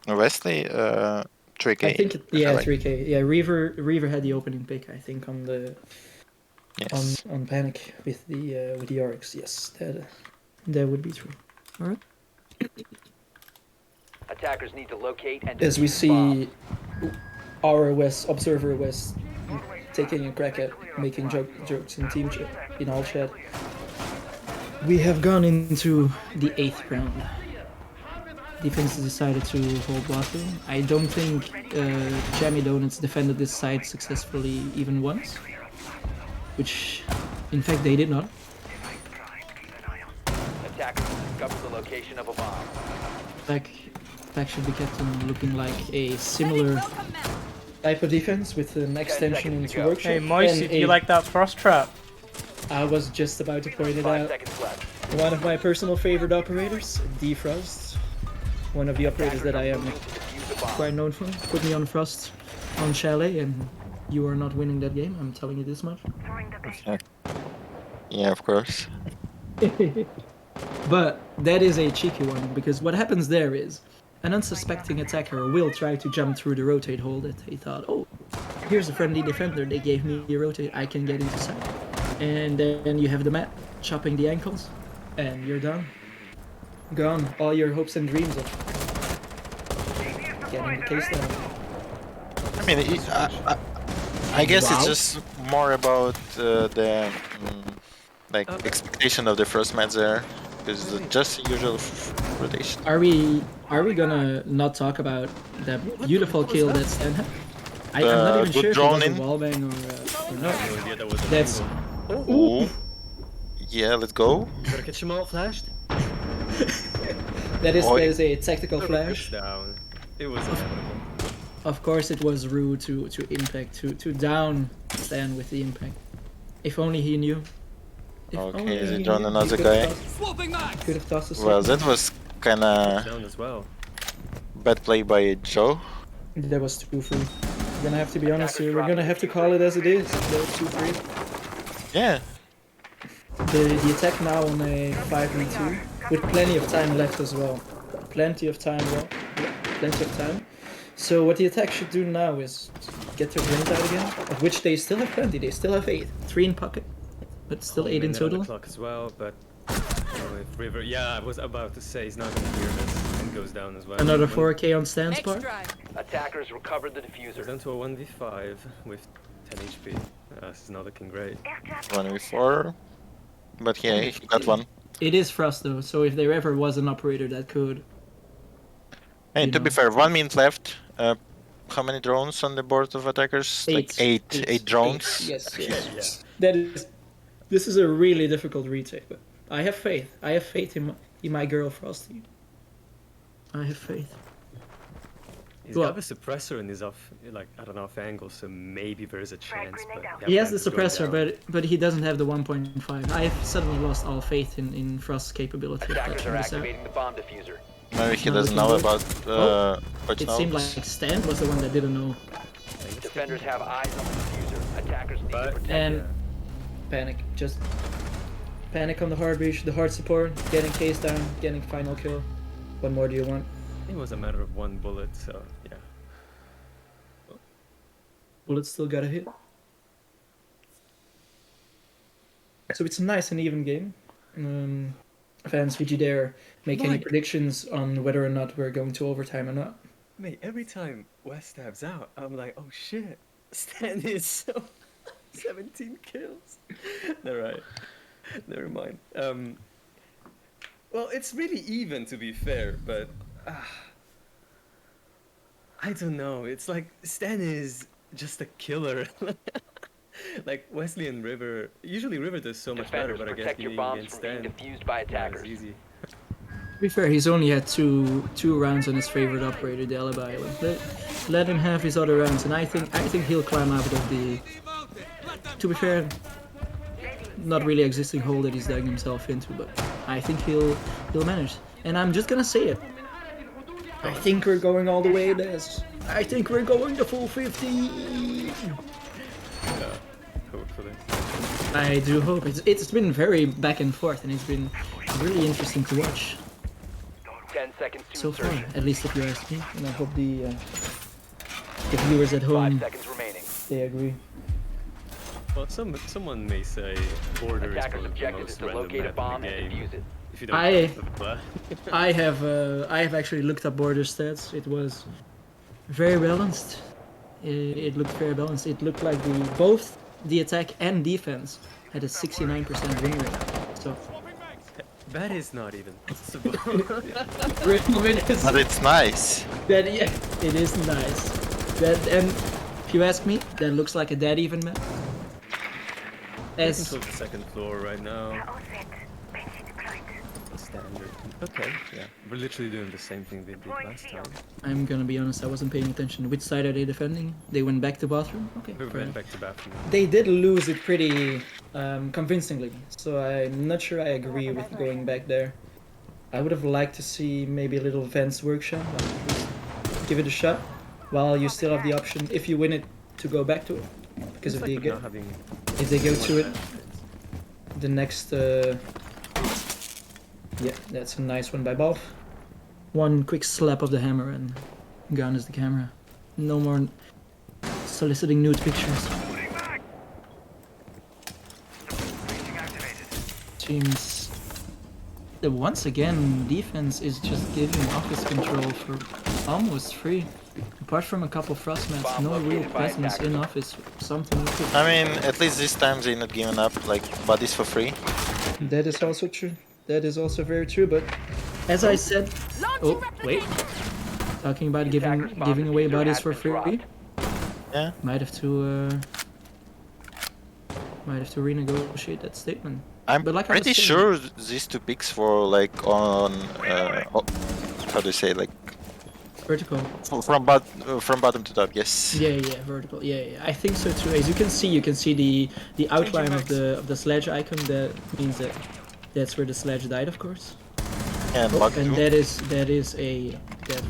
Speaker 2: Wesley, 3K.
Speaker 3: I think, yeah,
Speaker 2: like.
Speaker 3: 3k. Yeah, Reaver had the opening pick, I think, on the...
Speaker 2: Yes.
Speaker 3: On Panic with the Oryx. Yes, that would be true. All right.
Speaker 7: Attackers need to locate and
Speaker 3: As we
Speaker 7: defuse bombs.
Speaker 3: see, our observer West taking a crack at making jokes in team chat, in all chat. We have gone into the 8th round. Defense decided to hold water. I don't think Jammy Donuts defended this side successfully even once. Which, in fact, they did not.
Speaker 7: Attackers discovered the location of a bomb.
Speaker 3: Back should be kept on looking like a similar type of defense with an extension into workshop.
Speaker 1: Hey Moisey,
Speaker 3: and
Speaker 1: do you like that frost trap?
Speaker 3: I was just about to point it
Speaker 7: 5
Speaker 3: out.
Speaker 7: seconds left.
Speaker 3: One of my personal favorite operators, Defrost. One of the operators that I am
Speaker 7: Moving to defuse the bomb.
Speaker 3: quite known for. Put me on Frost on Chalet and you are not winning that game, I'm telling you this much.
Speaker 2: Yeah, of course.
Speaker 3: But that is a cheeky one, because what happens there is an unsuspecting attacker will try to jump through the rotate hole that they thought, oh, here's a friendly defender, they gave me a rotate, I can get into sight. And then you have the mat chopping the ankles, and you're done. Gone. All your hopes and dreams of getting the case down.
Speaker 2: I mean, I guess
Speaker 3: Wow.
Speaker 2: it's just more about the expectation of the first match there, because just the usual rotation.
Speaker 3: Are we gonna not talk about that beautiful kill that Stan had? I'm not even
Speaker 2: good
Speaker 3: sure if it
Speaker 2: drone
Speaker 3: was a
Speaker 2: in.
Speaker 3: wallbang or not.
Speaker 6: No idea that was a
Speaker 3: That's
Speaker 2: Ooh. Yeah, let's go.
Speaker 6: Gotta catch him all flashed.
Speaker 3: that
Speaker 2: Oi.
Speaker 3: is a tactical flash.
Speaker 6: Down. It was inevitable.
Speaker 3: Of course, it was rude to impact to down Stan with the impact. If only he knew. If
Speaker 2: Okay,
Speaker 3: only
Speaker 2: is
Speaker 3: he
Speaker 2: it John
Speaker 3: knew, he
Speaker 2: another
Speaker 3: could
Speaker 2: guy?
Speaker 3: have tossed- Could have tossed a
Speaker 2: Well,
Speaker 3: second.
Speaker 2: that was kinda
Speaker 6: Down as well.
Speaker 2: bad play by Joe.
Speaker 3: That was too free. We're gonna have to be honest here. We're gonna have to call it as it is. That was too free.
Speaker 2: Yeah.
Speaker 3: The attack now on a 5v2 with plenty of time left as well. Plenty of time. Plenty of time. So what the attack should do now is get their blink out again, of which they still have plenty. They still have 8. 3 in pocket, but still 8 in
Speaker 6: Minute on the
Speaker 3: total.
Speaker 6: clock as well, but if River, yeah, I was about to say he's not gonna hear this and goes down as well.
Speaker 3: Another
Speaker 6: When-
Speaker 3: 4k on Stan's part.
Speaker 7: Attackers recovered the
Speaker 6: Goes
Speaker 7: diffuser.
Speaker 6: down to a 1v5 with 10 HP. This is not looking great.
Speaker 2: 1v4. But yeah, he got one.
Speaker 3: It is Frost though, so if there ever was an operator that could.
Speaker 2: Hey,
Speaker 3: You
Speaker 2: to be
Speaker 3: know.
Speaker 2: fair, 1 minute left. How many drones on the board of attackers? Like eight drones.
Speaker 3: Yes. That is. This is a really difficult retake, but I have faith. I have faith in my girl Frosty. I have faith.
Speaker 6: He's
Speaker 3: Well-
Speaker 6: got a suppressor and he's off, like, I don't know, off angle, so maybe there's a chance. But yeah,
Speaker 3: He has the
Speaker 6: Panther's going
Speaker 3: suppressor,
Speaker 6: down.
Speaker 3: but he doesn't have the 1.5. I have suddenly lost all faith in Frost's capability of
Speaker 7: Attackers
Speaker 3: touching
Speaker 7: are
Speaker 3: this out.
Speaker 7: activating the bomb diffuser.
Speaker 2: Maybe he
Speaker 3: Not
Speaker 2: doesn't
Speaker 3: looking
Speaker 2: know
Speaker 3: good.
Speaker 2: about watch
Speaker 3: It seemed
Speaker 2: nodes.
Speaker 3: like Stan was the one that didn't know.
Speaker 7: Defenders have eyes on the diffuser. Attackers need to
Speaker 6: But-
Speaker 7: protect
Speaker 3: And
Speaker 7: it.
Speaker 3: panic, just panic on the hard breach, the hard support, getting case down, getting final kill. What more do you want?
Speaker 6: It was a matter of 1 bullet, so yeah.
Speaker 3: Bullets still got a hit. So it's a nice and even game. Fans, would you dare make any
Speaker 6: Mike.
Speaker 3: predictions on whether or not we're going to overtime or not?
Speaker 6: Mate, every time West stabs out, I'm like, oh shit, Stan is so 17 kills. Alright, never mind. Well, it's really even to be fair, but I don't know. It's like Stan is just a killer. Like Wesley and River, usually River does so much better,
Speaker 7: Defenders
Speaker 6: but I guess
Speaker 7: protect your
Speaker 6: being
Speaker 7: bombs
Speaker 6: against
Speaker 7: from being
Speaker 6: Stan,
Speaker 7: defused by
Speaker 6: yeah, it's
Speaker 7: attackers.
Speaker 6: easy.
Speaker 3: To be fair, he's only had two rounds on his favorite operator, the Alibi Island. Let him have his other rounds, and I think he'll climb out of the. To be fair, not really existing hole that he's dug himself into, but I think he'll manage. And I'm just gonna say it. I think we're going all the way, Des. I think we're going the full 50.
Speaker 6: Hopefully.
Speaker 3: I do hope. It's been very back and forth, and it's been really interesting to watch
Speaker 7: 10 seconds to
Speaker 3: so far,
Speaker 7: insertion.
Speaker 3: at least if you ask me. And I hope the viewers at
Speaker 7: 5
Speaker 3: home,
Speaker 7: seconds remaining.
Speaker 3: they agree.
Speaker 6: Well, someone may say Border is
Speaker 7: Attackers'
Speaker 6: probably the
Speaker 7: objective is
Speaker 6: most
Speaker 7: to
Speaker 6: random
Speaker 7: locate a
Speaker 6: map
Speaker 7: bomb
Speaker 6: in the
Speaker 7: and
Speaker 6: game.
Speaker 7: defuse it.
Speaker 6: If you don't
Speaker 3: I-
Speaker 6: have the plan.
Speaker 3: I have actually looked up border stats. It was very balanced. It looked very balanced. It looked like both the attack and defense had a 69% win rate. So
Speaker 6: That is not even possible.
Speaker 2: But it's nice.
Speaker 3: that yeah, it is nice. That, and if you ask me, that looks like a dead even map.
Speaker 6: I
Speaker 3: As
Speaker 6: control the second floor right now. Standard. Okay, yeah. We're literally doing the same thing they did last time.
Speaker 3: I'm gonna be honest, I wasn't paying attention. Which side are they defending? They went back to bathroom. Okay.
Speaker 6: We
Speaker 3: fair
Speaker 6: went
Speaker 3: enough.
Speaker 6: back to bathroom.
Speaker 3: They did lose it pretty convincingly, so I'm not sure I agree with going back there. I would have liked to see maybe a little Vance workshop, but at least give it a shot while you still have the option, if you win it, to go back to it. Because
Speaker 6: It's
Speaker 3: if
Speaker 6: like
Speaker 3: they
Speaker 6: we're
Speaker 3: get,
Speaker 6: not having
Speaker 3: if they go
Speaker 6: too
Speaker 3: to
Speaker 6: much
Speaker 3: it,
Speaker 6: benefits.
Speaker 3: the next, yeah, that's a nice one by Balf. One quick slap of the hammer and gone is the camera. No more soliciting nude pictures. Seems that once again defense is just giving office control for almost free. Apart from a couple frost mats,
Speaker 7: Bomb
Speaker 3: no real
Speaker 7: located by
Speaker 3: presence in
Speaker 7: attackers.
Speaker 3: office. Something we could.
Speaker 2: I mean, at least this time they're not giving up like bodies for free.
Speaker 3: That is also true. That is also very true. But as I said, oh wait, talking about
Speaker 7: Attackers' bomb
Speaker 3: giving away
Speaker 7: diffuser
Speaker 3: bodies
Speaker 7: has
Speaker 3: for
Speaker 7: been
Speaker 3: free.
Speaker 7: dropped.
Speaker 2: Yeah.
Speaker 3: Might have to renegotiate that statement.
Speaker 2: I'm
Speaker 3: But like I was
Speaker 2: pretty
Speaker 3: saying-
Speaker 2: sure these two picks were like on how do you say, like
Speaker 3: Vertical.
Speaker 2: from bottom to top. Yes.
Speaker 3: Yeah, vertical. Yeah. I think so too. As you can see the outline of the sledge icon. That means that that's where the sledge died, of course.
Speaker 2: And
Speaker 3: Oh,
Speaker 2: bottom
Speaker 3: and
Speaker 2: two.
Speaker 3: that is a dead.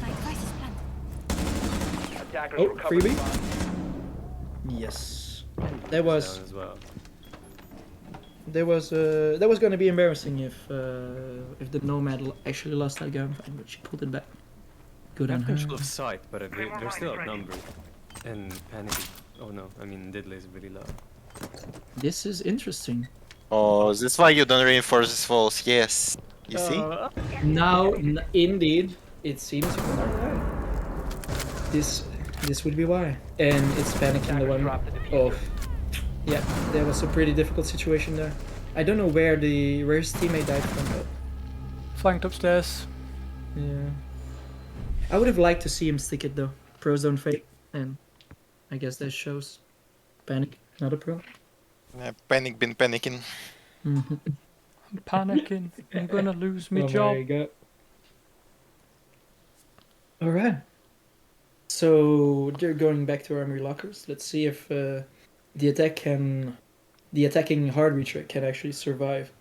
Speaker 7: Attackers
Speaker 3: Oh,
Speaker 7: recovered the
Speaker 3: freebie?
Speaker 7: bomb.
Speaker 3: Yes. That was
Speaker 6: Down as well.
Speaker 3: that was gonna be embarrassing if the Nomad actually lost that gunfight, but she pulled it back. Good
Speaker 6: We
Speaker 3: on
Speaker 6: have
Speaker 3: her.
Speaker 6: control of sight, but they're still outnumbered. And panic. Oh no, I mean Diddley is really low.
Speaker 3: This is interesting.
Speaker 2: Oh, that's why you don't reinforce these walls. Yes. You see?
Speaker 3: Now, indeed, it seems you are right. This would be why. And it's panicking the one.
Speaker 7: Drop the diffuser.
Speaker 3: Oh, yeah, that was a pretty difficult situation there. I don't know where his teammate died from, but
Speaker 1: Flanked upstairs.
Speaker 3: yeah. I would have liked to see him stick it though. Pros don't fake, and I guess that shows. Panic, not a pro.
Speaker 2: Panic, been panicking.
Speaker 3: Mm-hmm.
Speaker 1: I'm panicking. I'm gonna lose my
Speaker 3: Oh
Speaker 1: job.
Speaker 3: my god. Alright. So they're going back to armory lockers. Let's see if the attacking hard reacher can actually survive.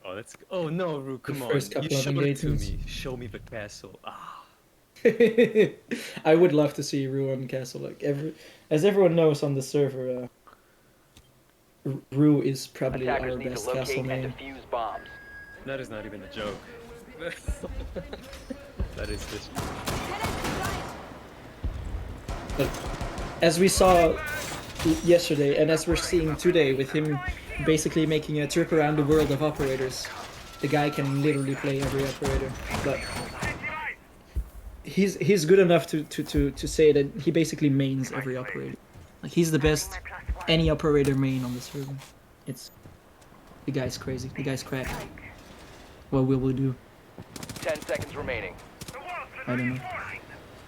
Speaker 6: Oh, that's. Oh no, Ru, come on.
Speaker 3: first couple
Speaker 6: You
Speaker 3: of
Speaker 6: showed it to
Speaker 3: engagements.
Speaker 6: me. Show me the castle. Ah.
Speaker 3: I would love to see Rue on castle. Like as everyone knows on the server, Rue is probably
Speaker 7: Attackers
Speaker 3: our
Speaker 7: need to
Speaker 3: best castle
Speaker 7: locate and
Speaker 3: main.
Speaker 7: defuse bombs.
Speaker 6: That is not even a joke. That is just.
Speaker 3: But as we saw yesterday, and as we're seeing today, with him basically making a trip around the world of operators, the guy can literally play every operator. But he's good enough to say that he basically mains every operator. Like he's the best any operator main on the server. The guy's crazy. The guy's cracked. What will we do?
Speaker 7: 10 seconds remaining.
Speaker 3: I don't know.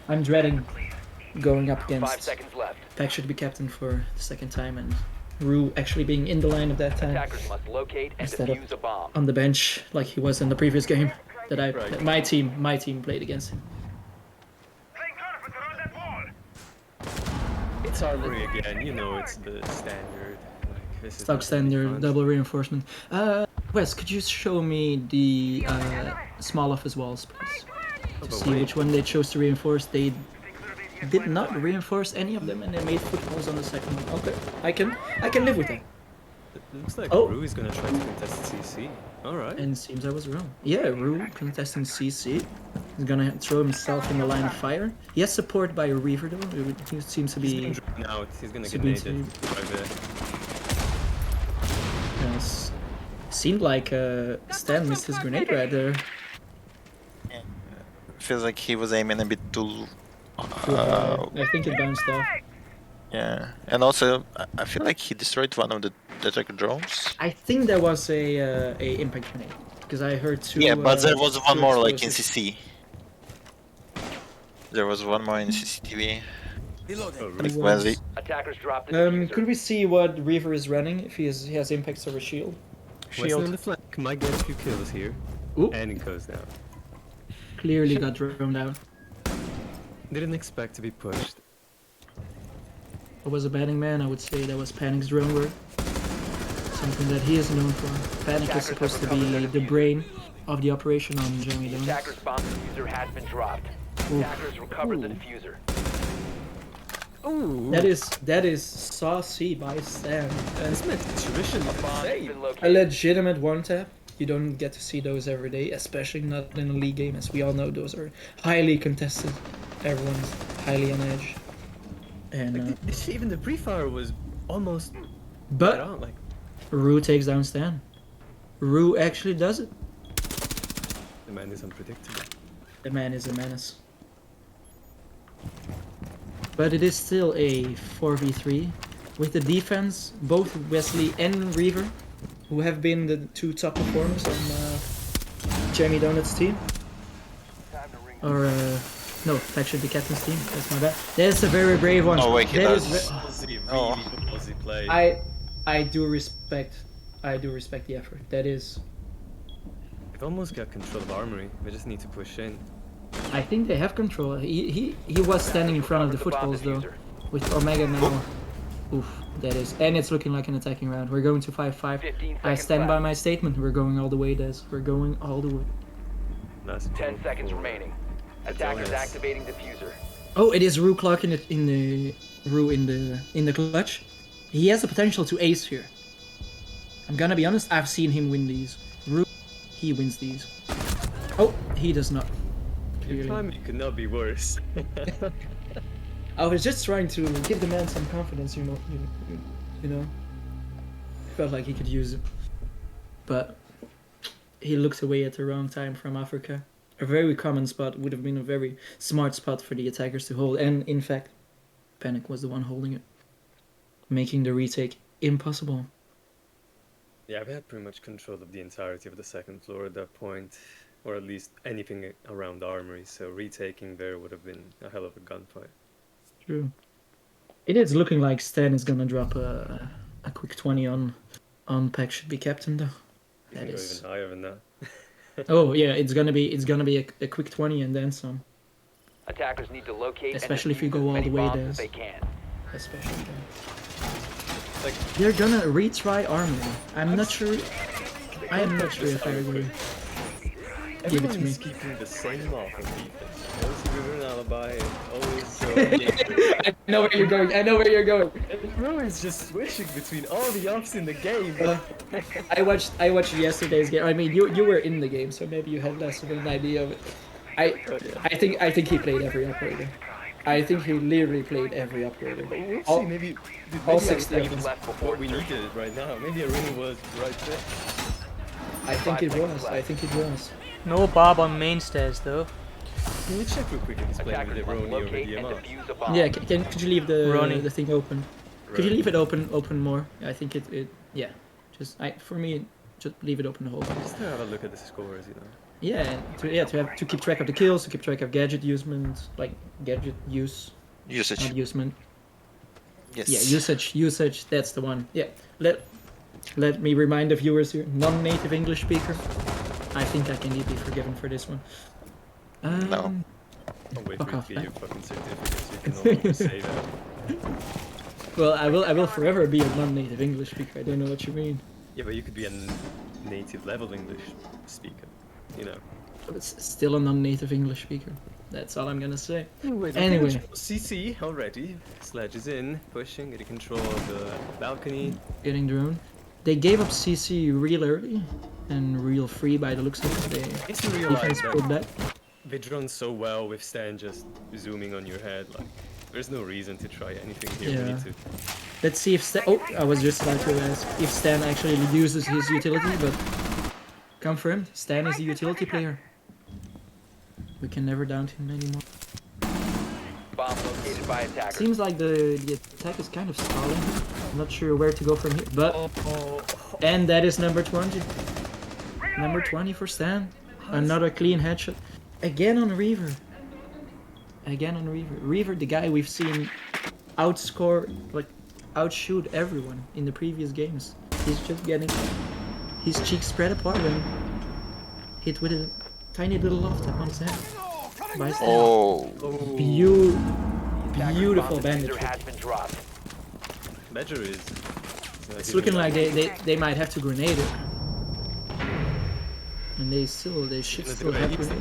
Speaker 3: I'm dreading going up
Speaker 7: 5
Speaker 3: against
Speaker 7: seconds left.
Speaker 3: Pack should be captain for the second time, and Rue actually being in the line at that time
Speaker 7: Attackers must locate and
Speaker 3: instead of
Speaker 7: defuse a bomb.
Speaker 3: on the bench like he was in the previous game that
Speaker 6: Right.
Speaker 3: that my team played against him.
Speaker 6: It's armory again. You know, it's the standard. Like, this is
Speaker 3: Stock
Speaker 6: not gonna be
Speaker 3: standard,
Speaker 6: fun.
Speaker 3: double reinforcement. Wes, could you show me the small office walls, please? To
Speaker 6: but
Speaker 3: see
Speaker 6: wait.
Speaker 3: which one they chose to reinforce. They did not reinforce any of them, and they made footballs on the second one. Okay, I can live with that.
Speaker 6: It looks like
Speaker 3: Oh.
Speaker 6: Ru is gonna try to contest CC. Alright.
Speaker 3: And it seems I was wrong. Yeah, Rue contesting CC. He's gonna throw himself in the line of fire. He has support by a Reaver though. He seems to
Speaker 6: He's
Speaker 3: be.
Speaker 6: being driven out. He's gonna
Speaker 3: So
Speaker 6: get
Speaker 3: means
Speaker 6: naded by the.
Speaker 3: Seemed like Stan missed his grenade right there.
Speaker 2: Feels like he was aiming a bit too.
Speaker 3: I think it bounced off.
Speaker 2: Yeah, and also I feel like he destroyed one of the attacker drones.
Speaker 3: I think there was a impact grenade because I heard two.
Speaker 2: Yeah, but there was one
Speaker 3: two
Speaker 2: more like in
Speaker 3: explosives.
Speaker 2: CC. There was one more in CCTV.
Speaker 6: Oh,
Speaker 2: Like
Speaker 3: Who
Speaker 2: when
Speaker 3: was-
Speaker 2: they,
Speaker 7: Attackers drop the
Speaker 3: Could we see what Reaver is running if he has impacts over shield?
Speaker 6: Wesley on the flank might get a few kills here.
Speaker 3: Ooh,
Speaker 6: And it goes down.
Speaker 3: clearly got droned out.
Speaker 6: Didn't expect to be pushed.
Speaker 3: If I was a betting man, I would say that was Panic's drone work. Something that he is known for. Panic is supposed to be the brain of the operation on Jammy
Speaker 7: The
Speaker 3: Donuts.
Speaker 7: attacker's bomb diffuser has been dropped.
Speaker 3: Ooh.
Speaker 7: Attackers recovered the
Speaker 3: Ooh.
Speaker 7: diffuser.
Speaker 6: Ooh.
Speaker 3: That is saucy by Stan. And
Speaker 6: This meant tuition.
Speaker 7: A bomb has been
Speaker 3: a
Speaker 7: located.
Speaker 3: legitimate one tap. You don't get to see those every day, especially not in a league game, as we all know those are highly contested. Everyone's highly on edge. And
Speaker 6: Even the pre-fire was almost.
Speaker 3: but
Speaker 6: right on, like.
Speaker 3: Rue takes down Stan. Rue actually does it.
Speaker 6: The man is unpredictable.
Speaker 3: The man is a menace. But it is still a 4v3 with the defense, both Wesley and Reaver, who have been the two top performers on Jammy Donut's team. Or no, actually the captain's team. That's my bad. That's a very brave one.
Speaker 2: Oh, wait, he
Speaker 3: That
Speaker 2: does.
Speaker 3: is
Speaker 6: Ballsy, really
Speaker 2: Oh.
Speaker 6: ballsy play.
Speaker 3: I do respect the effort. That is.
Speaker 6: They've almost got control of armory. They just need to push in.
Speaker 3: I think they have control. He was standing in front of the footballs though, with Omega now. Oof, that is, and it's looking like an attacking round. We're going to 5-5.
Speaker 7: 15
Speaker 3: I
Speaker 7: seconds
Speaker 3: stand by
Speaker 7: left.
Speaker 3: my statement. We're going all the way, Des. We're going all the way.
Speaker 6: That's
Speaker 7: 10 seconds remaining. Attackers
Speaker 6: Jonas.
Speaker 7: activating diffuser.
Speaker 3: Oh, it is Rue Clark in the clutch. He has the potential to ace here. I'm gonna be honest. I've seen him win these. Rue, he wins these. Oh, he does not.
Speaker 6: Your
Speaker 3: Clearly.
Speaker 6: timing could not be worse.
Speaker 3: I was just trying to give the man some confidence, you know. Felt like he could use it, but he looked away at the wrong time from Africa. A very common spot would have been a very smart spot for the attackers to hold, and in fact, Panic was the one holding it, making the retake impossible.
Speaker 6: Yeah, we had pretty much control of the entirety of the second floor at that point, or at least anything around Armory, so retaking there would have been a hell of a gunfight.
Speaker 3: True. It is looking like Stan is gonna drop a quick 20 on Pack should be captain though.
Speaker 6: You can go even higher than that.
Speaker 3: Oh yeah, it's gonna be a quick 20 and then some.
Speaker 7: Attackers need to locate
Speaker 3: Especially
Speaker 7: and
Speaker 3: if you
Speaker 7: defuse
Speaker 3: go
Speaker 7: as
Speaker 3: all
Speaker 7: many
Speaker 3: the way
Speaker 7: bombs
Speaker 3: there.
Speaker 7: as they can.
Speaker 3: Especially then.
Speaker 6: Like,
Speaker 3: They're gonna retry Armory. I'm not sure. I am not sure if I agree. Give it to me.
Speaker 6: everyone's keeping the same mark on defense. Always River and Alibi, always
Speaker 3: I know where you're going. I know where you're going.
Speaker 6: everyone's just switching between all the offs in the game.
Speaker 3: I watched yesterday's game. I mean, you were in the game, so maybe you had less of an idea of it. I think he played every operator. I think he literally played every operator.
Speaker 6: But we'll
Speaker 3: All-
Speaker 6: see, maybe
Speaker 3: all
Speaker 6: I
Speaker 3: 6
Speaker 6: was
Speaker 3: levels.
Speaker 6: what we needed right now. Maybe a ring was the right fit.
Speaker 3: I think it was. I think it was.
Speaker 1: No Bob on main stairs though.
Speaker 6: Can you check real quick if he's playing
Speaker 7: Attackers
Speaker 6: with
Speaker 7: must
Speaker 6: Ronnie or
Speaker 7: locate and
Speaker 6: DMR?
Speaker 7: defuse a bomb.
Speaker 3: Yeah, could you leave
Speaker 1: Ronnie.
Speaker 3: the thing open? Could you leave it open more? I think it yeah. Just for me, just leave it open the whole time.
Speaker 6: Just to have a look at the scores, you know.
Speaker 3: Yeah, to keep track of the kills, to keep track of gadget usement, like gadget use,
Speaker 2: Usage.
Speaker 3: not usement.
Speaker 2: Yes.
Speaker 3: Yeah, usage. That's the one. Yeah. Let me remind the viewers here, non-native English speaker. I think I can be forgiven for this one.
Speaker 2: No.
Speaker 6: I'll wait
Speaker 3: Fuck
Speaker 6: for you
Speaker 3: off,
Speaker 6: to get
Speaker 3: man.
Speaker 6: your fucking certificates. You can always say that.
Speaker 3: Well, I will forever be a non-native English speaker. I don't know what you mean.
Speaker 6: Yeah, but you could be a native level English speaker, you know.
Speaker 3: But it's still a non-native English speaker. That's all I'm gonna say.
Speaker 6: Anyway, CC already. Sledge is in, pushing, getting control of the balcony.
Speaker 3: Getting drone. They gave up CC real early and real free by the looks of it. They
Speaker 6: It's to realize
Speaker 3: defense pulled
Speaker 6: that
Speaker 3: back.
Speaker 6: they drone so well with Stan just zooming on your head. Like, there's no reason to try anything here.
Speaker 3: Yeah.
Speaker 6: We need to.
Speaker 3: Let's see if Stan. Oh, I was just about to ask if Stan actually uses his utility, but confirmed. Stan is a utility player. We can never doubt him anymore.
Speaker 7: Bomb located by attackers.
Speaker 3: Seems like the attack is kind of stalling. I'm not sure where to go from here, but and that is number 20. Number 20 for Stan. Another clean headshot. Again on Reaver. Again on Reaver. Reaver, the guy we've seen outshoot everyone in the previous games. He's just getting his cheeks spread apart and hit with a tiny little loft on his head. By Stan.
Speaker 2: Oh.
Speaker 3: Beautiful bandit
Speaker 7: Diffuser
Speaker 3: trick.
Speaker 7: has been dropped.
Speaker 6: Ledger is.
Speaker 3: It's looking like they might have to grenade it. And they still should still have grenade.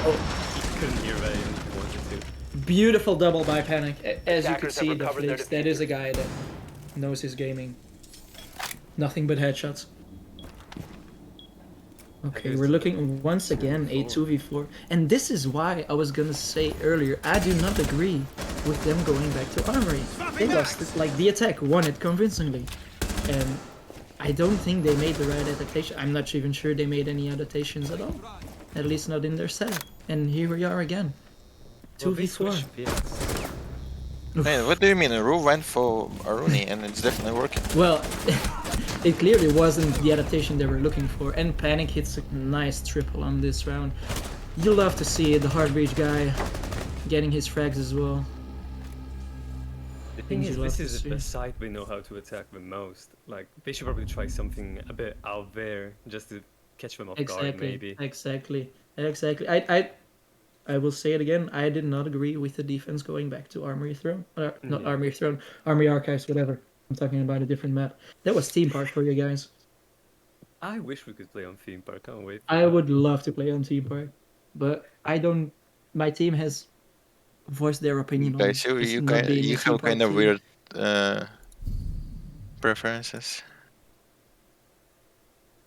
Speaker 6: Oh, he couldn't hear Ray and he wanted to.
Speaker 3: Beautiful double by Panic. As you can
Speaker 7: Attackers
Speaker 3: see
Speaker 7: have
Speaker 3: in the
Speaker 7: recovered their
Speaker 3: flicks, that is a guy that knows his gaming. Nothing but headshots. Okay, we're looking once again a 2v4. And this is why I was gonna say earlier, I do not agree with them going back to Armory. They lost it, like the attack won it convincingly. And I don't think they made the right adaptation. I'm not even sure they made any adaptations at all. At least not in their setup. And here we are again. 2v4.
Speaker 2: Man, what do you mean? Ru went for Aruni and it's definitely working.
Speaker 3: Well, it clearly wasn't the adaptation they were looking for. And Panic hits a nice triple on this round. You love to see it, the hard breach guy getting his frags as well.
Speaker 6: The thing
Speaker 3: Things
Speaker 6: is,
Speaker 3: you love
Speaker 6: this
Speaker 3: to
Speaker 6: is
Speaker 3: see.
Speaker 6: the side we know how to attack the most. Like, they should probably try something a bit out there just to catch them off guard, maybe.
Speaker 3: Exactly. I will say it again. I did not agree with the defense going back to Armory Throne. Not Armory Throne. Armory Archives, whatever. I'm talking about a different map. That was Team Park for you guys.
Speaker 6: I wish we could play on Theme Park. Can't wait.
Speaker 3: I would love to play on Team Park, but I don't. My team has voiced their opinion on
Speaker 2: Guys,
Speaker 3: just
Speaker 2: you
Speaker 3: not being a
Speaker 2: have
Speaker 3: Team Park
Speaker 2: kind of
Speaker 3: team.
Speaker 2: weird preferences.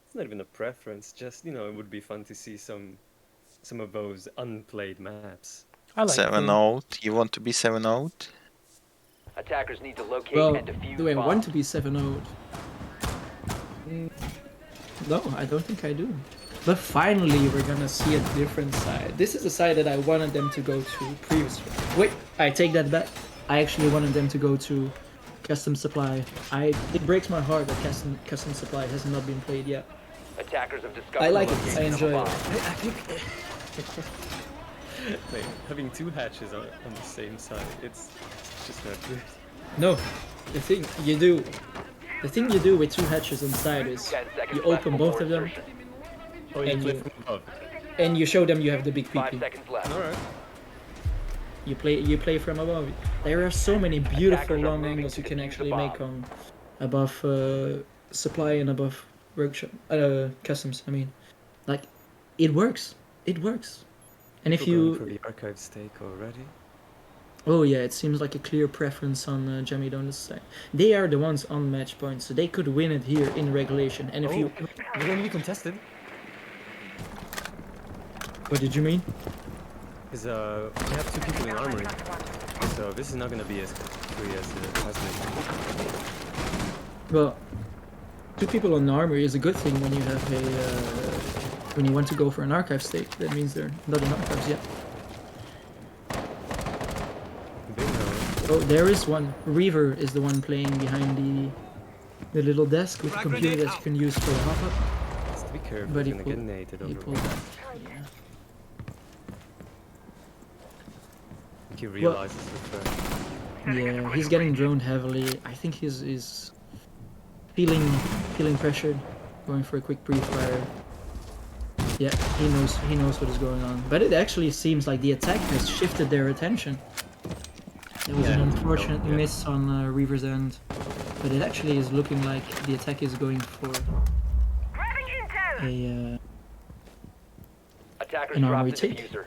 Speaker 6: It's not even a preference. Just, you know, it would be fun to see some of those unplayed maps.
Speaker 1: I like
Speaker 2: 7-0. You want to be 7-0?
Speaker 7: Attackers need to locate
Speaker 3: Well,
Speaker 7: and defuse
Speaker 3: do I
Speaker 7: bombs.
Speaker 3: want to be 7-0'd? No, I don't think I do. But finally, we're gonna see a different side. This is the side that I wanted them to go to previously. Wait, I take that back. I actually wanted them to go to Custom Supply. It breaks my heart that Custom Supply has not been played yet.
Speaker 7: Attackers have discovered
Speaker 3: I like
Speaker 7: the
Speaker 3: it.
Speaker 7: location
Speaker 3: I
Speaker 7: of a
Speaker 3: enjoy
Speaker 7: bomb.
Speaker 3: it.
Speaker 6: I think. Wait, having 2 hatches on the same side, it's just not good.
Speaker 3: No, the thing you do with 2 hatches inside is
Speaker 7: 10 seconds
Speaker 3: you
Speaker 7: left
Speaker 3: open
Speaker 7: before
Speaker 3: both of them
Speaker 7: insertion.
Speaker 6: Oh, you
Speaker 3: And
Speaker 6: play
Speaker 3: you-
Speaker 6: from above.
Speaker 3: and you show them you have the big
Speaker 7: 5
Speaker 3: PP.
Speaker 7: seconds left.
Speaker 6: Alright.
Speaker 3: You play from above. There are so many beautiful
Speaker 7: Attackers are
Speaker 3: long
Speaker 7: moving
Speaker 3: angles
Speaker 7: to
Speaker 3: you can
Speaker 7: defuse the
Speaker 3: actually
Speaker 7: bomb.
Speaker 3: make on above supply and above workshop customs. I mean, like it works. It works. And if
Speaker 6: People going for
Speaker 3: you
Speaker 6: the archive stake already.
Speaker 3: oh yeah, it seems like a clear preference on Jammy Donuts' side. They are the ones on match points, so they could win it here in regulation. And if you
Speaker 6: We're going to be contested.
Speaker 3: what did you mean?
Speaker 6: Because we have 2 people in armory. So this is not going to be as free as it has been.
Speaker 3: Well, 2 people on armor is a good thing when you have a when you want to go for an archive stake. That means they're not in archives yet.
Speaker 6: Bingo.
Speaker 3: Oh, there is one. Reaver is the one playing behind the little desk with the computer that you can use for a hop-up.
Speaker 6: Just be careful,
Speaker 3: But
Speaker 6: you're
Speaker 3: he
Speaker 6: going to get naded
Speaker 3: He
Speaker 6: over.
Speaker 3: pulled that.
Speaker 6: I think he realizes the threat.
Speaker 3: Yeah, he's getting droned heavily. I think he's feeling pressured, going for a quick pre-fire. Yeah, he knows what is going on. But it actually seems like the attack has shifted their attention. It was an
Speaker 6: Yeah,
Speaker 3: unfortunate
Speaker 6: yeah.
Speaker 3: miss on Reaver's end, but it actually is looking like the attack is going for a
Speaker 7: Attackers
Speaker 3: An
Speaker 7: dropped
Speaker 3: armory
Speaker 7: the
Speaker 3: take.
Speaker 7: diffuser.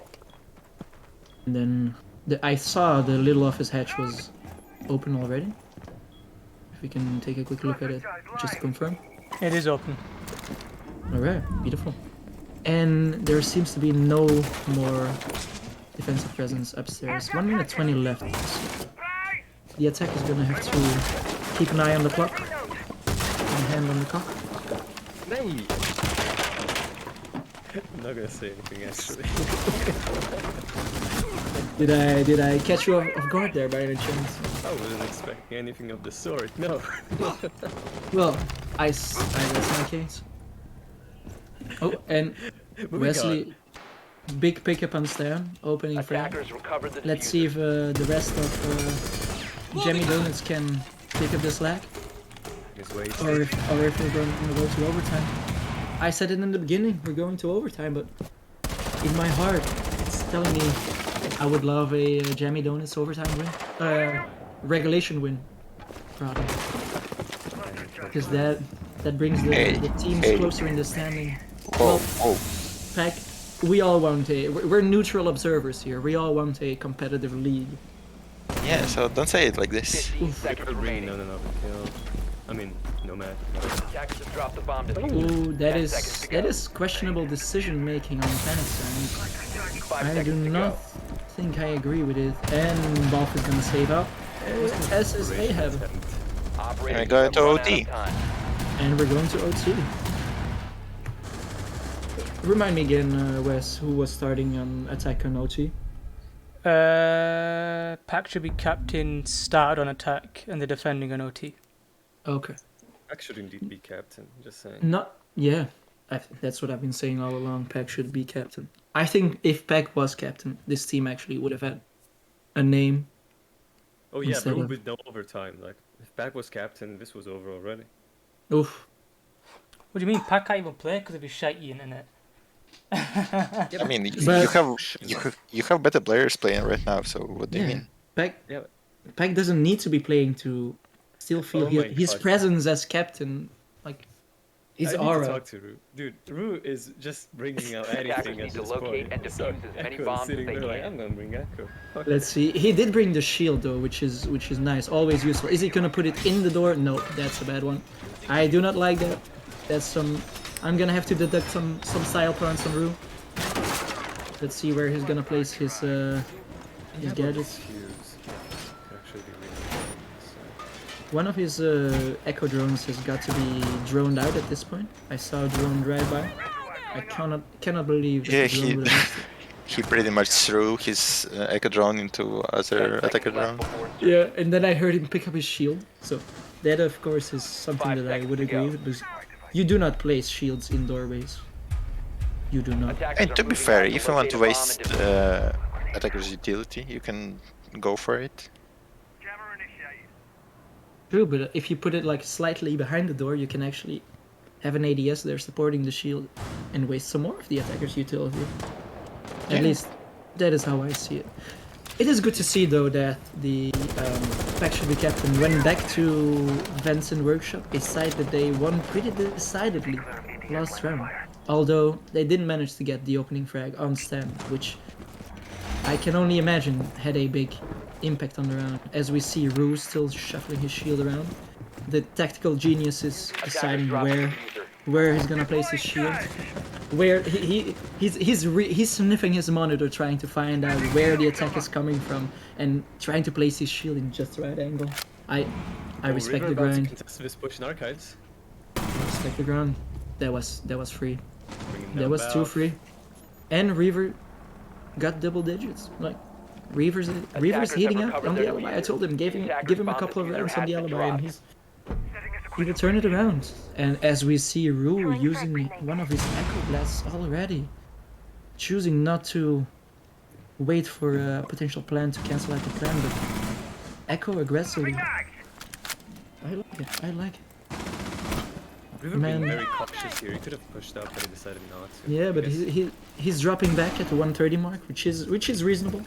Speaker 3: and then I saw the little office hatch was open already. If we can take a quick look at it, just to confirm.
Speaker 1: It is open.
Speaker 3: Alright, beautiful. And there seems to be no more defensive presence upstairs. 1 minute 20 left. So the attack is gonna have to keep an eye on the clock. And a hand on the cock.
Speaker 6: Nay! I'm not gonna say anything actually.
Speaker 3: Did I catch you off guard there by any chance?
Speaker 6: I wasn't expecting anything of the sort, no.
Speaker 3: Well, that's my case. Oh, and
Speaker 6: Moving
Speaker 3: Wesley, big pickup on Stan, opening frag.
Speaker 7: Attackers recovered the
Speaker 3: Let's
Speaker 7: diffuser.
Speaker 3: see if the rest of Jammy Donuts can pick up the slack,
Speaker 6: Just wait.
Speaker 3: or if we're going to go to overtime. I said it in the beginning, we're going to overtime, but in my heart, it's telling me I would love a Jammy Donuts overtime win, regulation win, rather, because that brings the teams
Speaker 2: hey.
Speaker 3: closer in the standing.
Speaker 2: Whoa,
Speaker 3: Well,
Speaker 2: whoa.
Speaker 3: Pack, we all want we're neutral observers here. We all want a competitive league.
Speaker 2: Yeah, so don't say it like this.
Speaker 7: 15 seconds remaining.
Speaker 6: No, kill. I mean, no man.
Speaker 7: Attackers have dropped the bomb diffuser.
Speaker 3: Ooh,
Speaker 7: 10 seconds
Speaker 3: is
Speaker 7: to go.
Speaker 3: that is questionable decision making on Panic side.
Speaker 7: 5
Speaker 3: I do
Speaker 7: seconds to
Speaker 3: not
Speaker 7: go.
Speaker 3: think I agree with it. And Balf is gonna save up. As is Ahab.
Speaker 7: Operators
Speaker 2: And we go
Speaker 7: have
Speaker 2: to
Speaker 7: run out
Speaker 2: OT.
Speaker 7: of time.
Speaker 3: And we're going to OT. Remind me again, Wes, who was starting on attack on OT?
Speaker 1: Pack should be captain, started on attack, and the defending on OT.
Speaker 3: Okay.
Speaker 6: Pack should indeed be captain, just saying.
Speaker 3: Not yeah. That's what I've been saying all along. Pack should be captain. I think if Pack was captain, this team actually would have had a name.
Speaker 6: Oh yeah,
Speaker 3: Instead
Speaker 6: but
Speaker 3: of-
Speaker 6: with no overtime. Like, if Pack was captain, this was over already.
Speaker 3: Oof.
Speaker 1: What do you mean? Pack can't even play because of his shitey internet.
Speaker 2: I mean,
Speaker 3: But-
Speaker 2: you have better players playing right now. So what do you mean?
Speaker 3: Pack
Speaker 6: Yeah.
Speaker 3: Pack doesn't need to be playing to still feel
Speaker 6: Oh my
Speaker 3: his
Speaker 6: God.
Speaker 3: presence as captain, like his
Speaker 6: I need to
Speaker 3: aura.
Speaker 6: talk to Rue. Dude, Rue is just bringing out
Speaker 7: Attackers
Speaker 6: anything
Speaker 7: need
Speaker 6: at
Speaker 7: to
Speaker 6: this
Speaker 7: locate
Speaker 6: point.
Speaker 7: and
Speaker 6: So
Speaker 7: defuse as many
Speaker 6: Echo is
Speaker 7: bombs as
Speaker 6: sitting
Speaker 7: they
Speaker 6: there like,
Speaker 7: can.
Speaker 6: I'm gonna bring Echo. Fuck.
Speaker 3: Let's see. He did bring the shield though, which is nice. Always useful. Is he gonna put it in the door? No, that's a bad one. I do not like that. That's some. I'm gonna have to deduct some style points on Rue. Let's see where he's gonna place his gadgets.
Speaker 6: Fuse. Could actually be really good,
Speaker 3: One of his echo drones has got to be droned out at this point. I saw a drone drive by. I cannot believe that
Speaker 2: Yeah,
Speaker 3: the drone would have missed
Speaker 2: he pretty much threw his Echo drone into other attacker drone.
Speaker 3: Yeah, and then I heard him pick up his shield. So that, of course, is something
Speaker 7: 5
Speaker 3: that I
Speaker 7: seconds
Speaker 3: would
Speaker 7: to
Speaker 3: agree
Speaker 7: go.
Speaker 3: with. Because you do not place shields in doorways. You do not.
Speaker 7: Attackers
Speaker 2: And
Speaker 7: are
Speaker 2: to be
Speaker 7: moving
Speaker 2: fair,
Speaker 7: out to
Speaker 2: if you want to
Speaker 7: locate a bomb and
Speaker 2: waste
Speaker 7: defuse
Speaker 2: attacker's utility, you can go for it.
Speaker 3: True, but if you put it like slightly behind the door, you can actually have an ADS there supporting the shield and waste some more of the attacker's utility. At least that is how I see it. It is good to see though that the factory captain went back to Benson Workshop, a side that they won pretty decidedly last round. Although they didn't manage to get the opening frag on stand, which I can only imagine had a big impact on the round. As we see Rue still shuffling his shield around, the tactical genius is deciding where he's gonna place his shield. Where he's sniffing his monitor, trying to find out where the attack is coming from, and trying to place his shield in just the right angle. I respect the grind.
Speaker 6: This push in archives.
Speaker 3: I respect the grind. That was free.
Speaker 6: Bringing
Speaker 3: That
Speaker 6: down
Speaker 3: was too
Speaker 6: Valve.
Speaker 3: free. And Reaver got double digits. Like Reaver's heating
Speaker 7: have
Speaker 3: up
Speaker 7: recovered
Speaker 3: on the
Speaker 7: their
Speaker 3: alibi. I
Speaker 7: diffuser.
Speaker 3: told him, give him a couple of
Speaker 7: Attackers'
Speaker 3: rounds
Speaker 7: bomb
Speaker 3: on the
Speaker 7: diffuser has
Speaker 3: alibi, and
Speaker 7: been
Speaker 3: he will turn it around. And as we see Rue using one of his Echo Blasts already, choosing not to wait for a potential plan to cancel out the plan, but Echo aggressively. I like it. I like it.
Speaker 6: River
Speaker 3: Man.
Speaker 6: being very cautious here. He could have pushed up, but he decided not to.
Speaker 3: Yeah, but
Speaker 6: I guess.
Speaker 3: he's dropping back at the 130 mark, which is reasonable.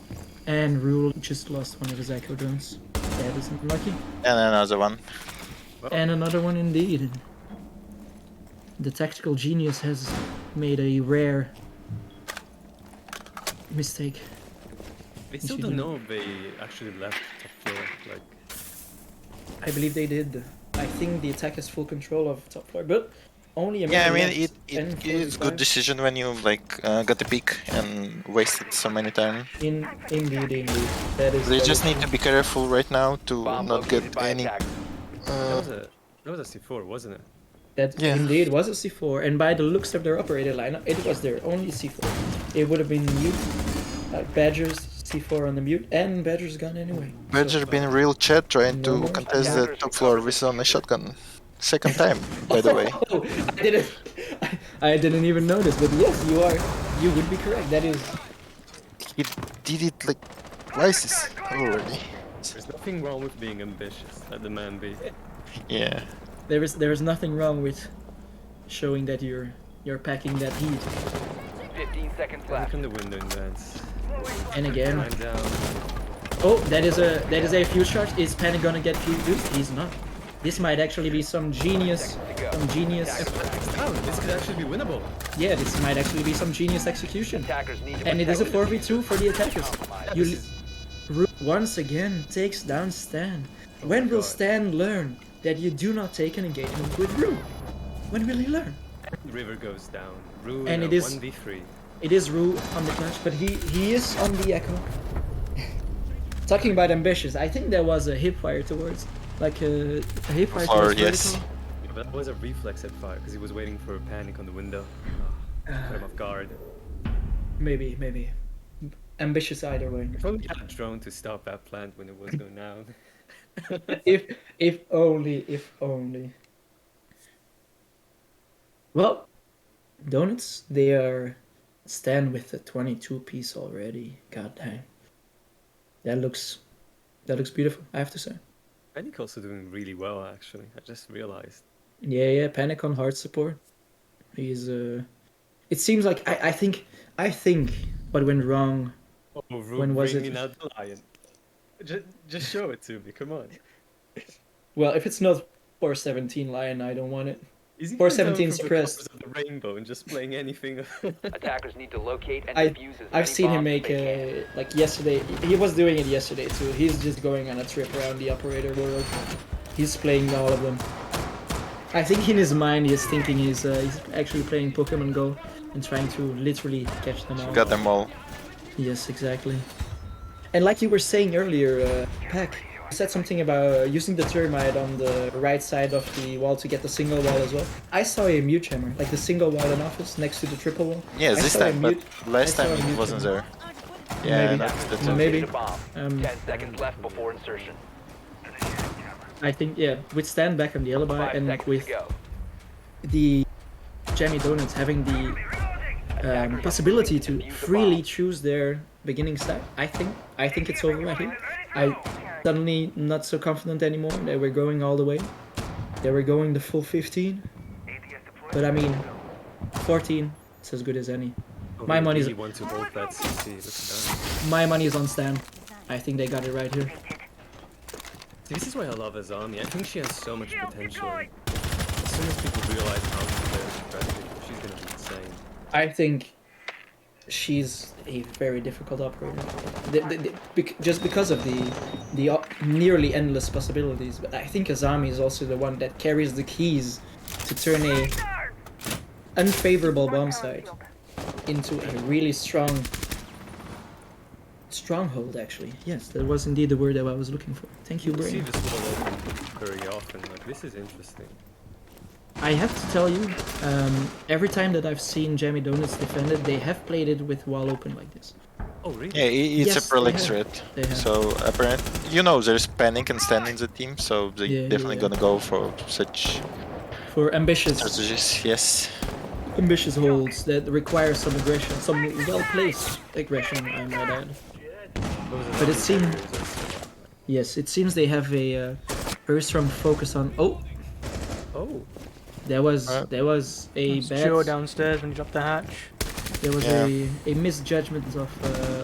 Speaker 3: And Rule just lost one of his Echo drones. That is unlucky.
Speaker 2: And another one.
Speaker 3: And another one indeed. The tactical genius has made a rare mistake.
Speaker 6: We still don't know if they actually left top floor. Like,
Speaker 3: I believe they did. I think the attack has full control of top floor, but only a
Speaker 2: Yeah, I
Speaker 3: minute
Speaker 2: mean
Speaker 3: left,
Speaker 2: it
Speaker 3: 10:45.
Speaker 2: is good decision when you like got the pick and wasted so many time.
Speaker 3: Indeed. That is.
Speaker 2: They
Speaker 3: that
Speaker 2: just
Speaker 3: is
Speaker 2: need
Speaker 3: true.
Speaker 2: to be careful right now to
Speaker 7: Bomb
Speaker 2: not get
Speaker 7: located by
Speaker 2: any.
Speaker 7: attackers.
Speaker 6: that was a C4, wasn't it?
Speaker 3: That
Speaker 2: Yeah.
Speaker 3: indeed was a C4, and by the looks of their operator lineup, it was their only C4. It would have been mute, Badger's C4 on the mute, and Badger's gun anyway.
Speaker 2: Badger been real chat trying
Speaker 3: No
Speaker 2: to
Speaker 3: more
Speaker 2: contest the top floor with on a shotgun. Second time, by the way.
Speaker 3: Oh, I didn't even notice, but yes, you would be correct. That is.
Speaker 2: He did it like twice already.
Speaker 6: There's nothing wrong with being ambitious. Let the man be.
Speaker 2: Yeah.
Speaker 3: There is nothing wrong with showing that you're packing that heat.
Speaker 7: 15 seconds
Speaker 6: Look
Speaker 7: left.
Speaker 6: in the window in vents.
Speaker 3: And again,
Speaker 6: Man down.
Speaker 3: oh, that is a fuse charge. Is Panic gonna get fused? He's not. This might actually be some genius.
Speaker 6: Down. This could actually be winnable.
Speaker 3: Yeah, this might actually be some genius execution.
Speaker 7: Attackers need to
Speaker 3: And it is a
Speaker 7: protect
Speaker 3: 4v2 for the attackers. You once again takes down Stan. When will Stan learn that you do not take an engagement with Rue? When will he learn?
Speaker 6: River goes down. Rue
Speaker 3: And
Speaker 6: in
Speaker 3: it
Speaker 6: a
Speaker 3: is-
Speaker 6: 1v3.
Speaker 3: It is Rue on the clutch, but he is on the Echo. Talking about ambitious, I think there was a hipfire towards, like a hipfire
Speaker 2: Or
Speaker 3: towards
Speaker 2: yes.
Speaker 3: vertical.
Speaker 6: Yeah, but that was a reflex at fire because he was waiting for a panic on the window. Put him off guard.
Speaker 3: Maybe. Ambitious either way.
Speaker 6: If only had a drone to stop that plant when it was going down.
Speaker 3: If only. Well, donuts, they are stand with a 22 piece already. God damn. That looks beautiful, I have to say.
Speaker 6: Panic also doing really well actually. I just realized.
Speaker 3: Yeah, Panic on hard support. He's it seems like I think what went wrong.
Speaker 6: Oh, Rue
Speaker 3: When was
Speaker 6: bringing
Speaker 3: it?
Speaker 6: out the lion. Just show it to me. Come on.
Speaker 3: Well, if it's not 417 Lion, I don't want it.
Speaker 6: Is he
Speaker 3: 417
Speaker 6: going from the
Speaker 3: suppressed.
Speaker 6: colours of the rainbow and just playing anything?
Speaker 7: Attackers need to locate and
Speaker 3: I-
Speaker 7: defuse as
Speaker 3: I've
Speaker 7: many
Speaker 3: seen him
Speaker 7: bombs
Speaker 3: make
Speaker 7: as they can.
Speaker 3: like yesterday. He was doing it yesterday too. He's just going on a trip around the operator world. He's playing all of them. I think in his mind he's thinking he's actually playing Pokemon Go and trying to literally catch them all.
Speaker 2: Got them all.
Speaker 3: Yes, exactly. And like you were saying earlier, Pack, said something about using the thermite on the right side of the wall to get the single wall as well. I saw a mute hammer, like the single wall in office next to the triple wall.
Speaker 2: Yeah,
Speaker 3: I
Speaker 2: this
Speaker 3: saw a
Speaker 2: time, but
Speaker 3: mute-
Speaker 2: last
Speaker 3: I saw
Speaker 2: time
Speaker 3: a
Speaker 2: it
Speaker 3: mute
Speaker 2: wasn't
Speaker 3: hammer.
Speaker 2: there. Yeah,
Speaker 3: Maybe.
Speaker 2: that's the
Speaker 7: Located
Speaker 3: Maybe.
Speaker 7: a bomb. 10 seconds left before insertion.
Speaker 3: I think, yeah, with Stan back on the alibi
Speaker 7: 5
Speaker 3: and
Speaker 7: seconds
Speaker 3: with
Speaker 7: to go.
Speaker 3: the Jammy Donuts having the possibility to freely choose their beginning side, I think it's over right here. I suddenly not so confident anymore. They were going all the way. They were going the full 15. But I mean, 14 is as good as any. My money's
Speaker 6: really want to hold that CC. Let's
Speaker 3: my money is on Stan. I think they got it right here.
Speaker 6: See, this is why I love Azami. I think she has so much potential. As soon as people realize how incredible she's gonna be insane.
Speaker 3: I think she's a very difficult operator. Just because of the nearly endless possibilities. But I think Azami is also the one that carries the keys to turn a unfavorable bomb site into a really stronghold. Actually, yes, that was indeed the word that I was looking for. Thank you,
Speaker 6: You see
Speaker 3: Brain.
Speaker 6: this little open very often. Like, this is interesting.
Speaker 3: I have to tell you, every time that I've seen Jammy Donuts defended, they have played it with wall open like this.
Speaker 6: Oh, really?
Speaker 2: Yeah, it's
Speaker 3: Yes,
Speaker 2: a prolic
Speaker 3: they have.
Speaker 2: threat.
Speaker 3: They have.
Speaker 2: So apparently, there's panic and stand in the team, so they're
Speaker 3: Yeah,
Speaker 2: definitely
Speaker 3: yeah.
Speaker 2: gonna go for such
Speaker 3: For ambitious
Speaker 2: strategies. Yes.
Speaker 3: holds that require some aggression, some well-placed aggression, I might add. But it seems, yes, it seems they have a very strong focus on. Oh,
Speaker 6: Oh.
Speaker 3: there was a
Speaker 1: It's
Speaker 3: bad.
Speaker 1: Joe downstairs when you drop the hatch.
Speaker 3: There was
Speaker 2: Yeah.
Speaker 3: a misjudgment of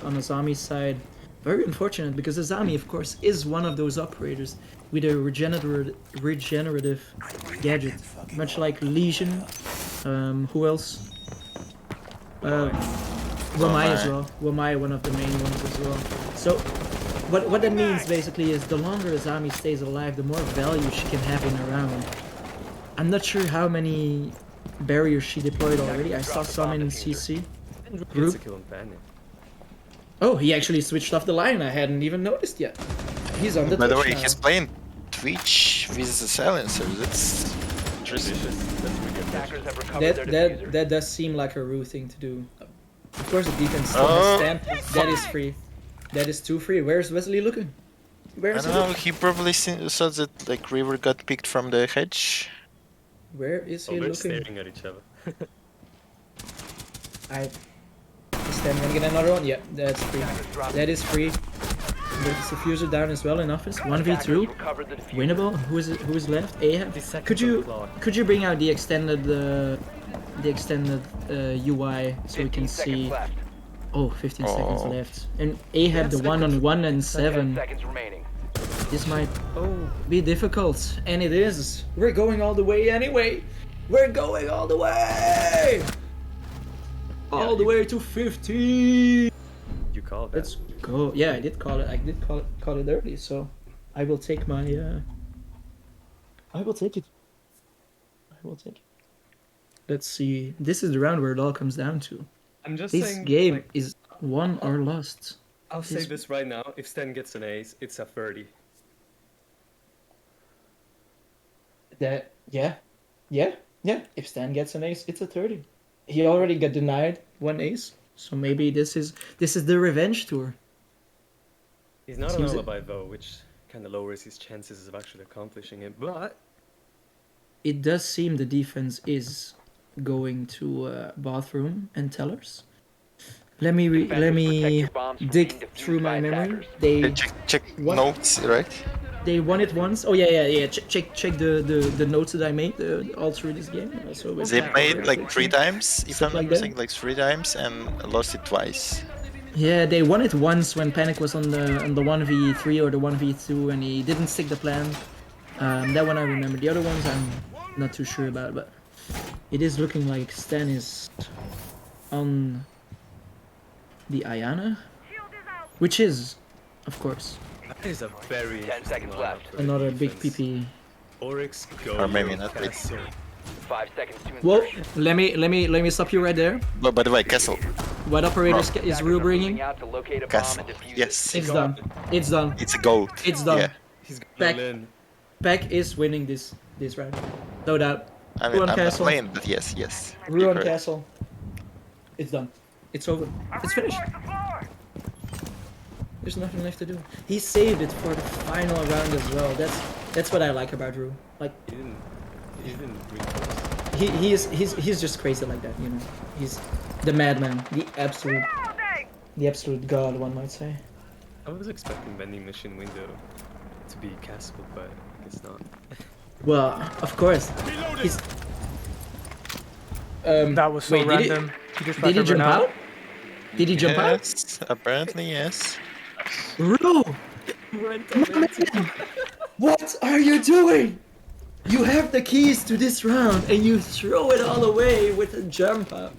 Speaker 3: on Azami's side. Very unfortunate because Azami, of course, is one of those operators with a regenerative gadget, much like Legion. Who else? Wamai as well. Wamai, one of the main ones as well. So, what that means basically is the longer Azami stays alive, the more value she can have in a round. I'm not sure how many barriers she deployed already. I saw some in CC. Group.
Speaker 6: It's a kill on Panic.
Speaker 3: Oh, he actually switched off the line. I hadn't even noticed yet. He's on the
Speaker 2: By the
Speaker 3: Twitch
Speaker 2: way,
Speaker 3: now.
Speaker 2: he's playing Twitch with the silencer. That's interesting.
Speaker 6: That's really
Speaker 7: Attackers have recovered their diffuser.
Speaker 3: That does seem like a rude thing to do. Of course, the defense still
Speaker 2: Oh.
Speaker 3: has stand. That is free. That is too free. Where's Wesley looking?
Speaker 2: I
Speaker 3: Where's
Speaker 2: don't
Speaker 3: he
Speaker 2: know.
Speaker 3: looking?
Speaker 2: He probably saw that like River got picked from the hedge.
Speaker 3: Where is he
Speaker 6: Oh, they're
Speaker 3: looking?
Speaker 6: staring at each other.
Speaker 3: Is Stan gonna get another one? Yeah, that's free. That is free. There's the diffuser down as well in office. 1v2.
Speaker 7: Recovered the diffuser.
Speaker 3: Winnable. Who is left? Ahab.
Speaker 6: 50 seconds
Speaker 3: Could
Speaker 6: on the
Speaker 3: you
Speaker 6: clock.
Speaker 3: bring out the extended UI so we
Speaker 7: 15
Speaker 3: can
Speaker 7: seconds
Speaker 3: see?
Speaker 7: left.
Speaker 3: Oh, 15 seconds
Speaker 2: Oh.
Speaker 3: left. And Ahab the 1-on-1 and
Speaker 7: 10
Speaker 3: 7.
Speaker 7: seconds remaining.
Speaker 3: This might
Speaker 6: Oh,
Speaker 3: be difficult, and it is. We're going all the way anyway. We're going all the way. All the way to 15.
Speaker 6: you called that.
Speaker 3: Let's go. Yeah, I did call it. I did call it early, so I will take my. I will take it. I will take it. Let's see. This is the round where it all comes down to.
Speaker 6: I'm just
Speaker 3: This
Speaker 6: saying,
Speaker 3: game
Speaker 6: like,
Speaker 3: is won or lost.
Speaker 6: I'll say
Speaker 3: this-
Speaker 6: this right now. If Stan gets an ace, it's a 30.
Speaker 3: That yeah. If Stan gets an ace, it's a 30. He already got denied one ace, so maybe this is the revenge tour.
Speaker 6: He's not
Speaker 3: Seems
Speaker 6: an
Speaker 3: it-
Speaker 6: alibi though, which kind of lowers his chances of actually accomplishing it. But
Speaker 3: It does seem the defense is going to bathroom and tellers. Let me
Speaker 7: Defenders, protect
Speaker 3: dig
Speaker 7: your bombs from being defused
Speaker 3: through my
Speaker 7: by
Speaker 3: memory.
Speaker 7: attackers.
Speaker 2: Yeah,
Speaker 3: They
Speaker 2: check
Speaker 3: What?
Speaker 2: notes, right?
Speaker 3: they won it once. Oh yeah. Check the notes that I made all through this game. So
Speaker 2: They played like 3 times, if I'm
Speaker 3: Stuff
Speaker 2: not
Speaker 3: like that.
Speaker 2: mistaken, like 3 times, and lost it twice.
Speaker 3: Yeah, they won it once when Panic was on the 1v3 or the 1v2 and he didn't stick the plan. That one I remember. The other ones I'm not too sure about, but it is looking like Stan is on the Ayana, which is, of course,
Speaker 6: that is a very
Speaker 7: 10 seconds
Speaker 6: interesting
Speaker 7: left.
Speaker 6: lineup for the
Speaker 3: another big
Speaker 6: defense.
Speaker 3: PP.
Speaker 6: Oryx, go.
Speaker 2: Or maybe not, wait.
Speaker 6: Castle.
Speaker 7: 5 seconds to
Speaker 3: Whoa,
Speaker 7: insertion.
Speaker 3: let me stop you right there.
Speaker 2: But by the way, Castle.
Speaker 3: What operators is
Speaker 7: Attackers
Speaker 3: Rue
Speaker 7: are
Speaker 3: bringing?
Speaker 7: moving out to locate a bomb
Speaker 2: Castle.
Speaker 7: and defuse it.
Speaker 2: Yes.
Speaker 3: It's done. It's done.
Speaker 2: It's a goat.
Speaker 3: It's done.
Speaker 2: Yeah.
Speaker 6: He's going
Speaker 3: Back.
Speaker 6: all in.
Speaker 3: Beck is winning this round. No doubt.
Speaker 2: I mean,
Speaker 3: Ruin
Speaker 2: I'm not
Speaker 3: Castle.
Speaker 2: playing, but yes. You're
Speaker 3: Ruin
Speaker 2: correct.
Speaker 3: Castle. It's done. It's over. It's finished. There's nothing left to do. He saved it for the final round as well. That's what I like about Ru. Like
Speaker 6: He didn't really
Speaker 3: he's just crazy like that, you know. He's the madman, the absolute god, one might say.
Speaker 6: I was expecting vending machine window to be castle, but I guess not.
Speaker 3: Well, of course. He's
Speaker 1: That was so
Speaker 3: wait,
Speaker 1: random. He just
Speaker 3: Did he
Speaker 1: backed
Speaker 3: jump
Speaker 1: over now.
Speaker 3: out? Did he jump out?
Speaker 2: Yes, apparently yes.
Speaker 3: Ru! What are you doing? You have the keys to this round and you throw it all away with a jump up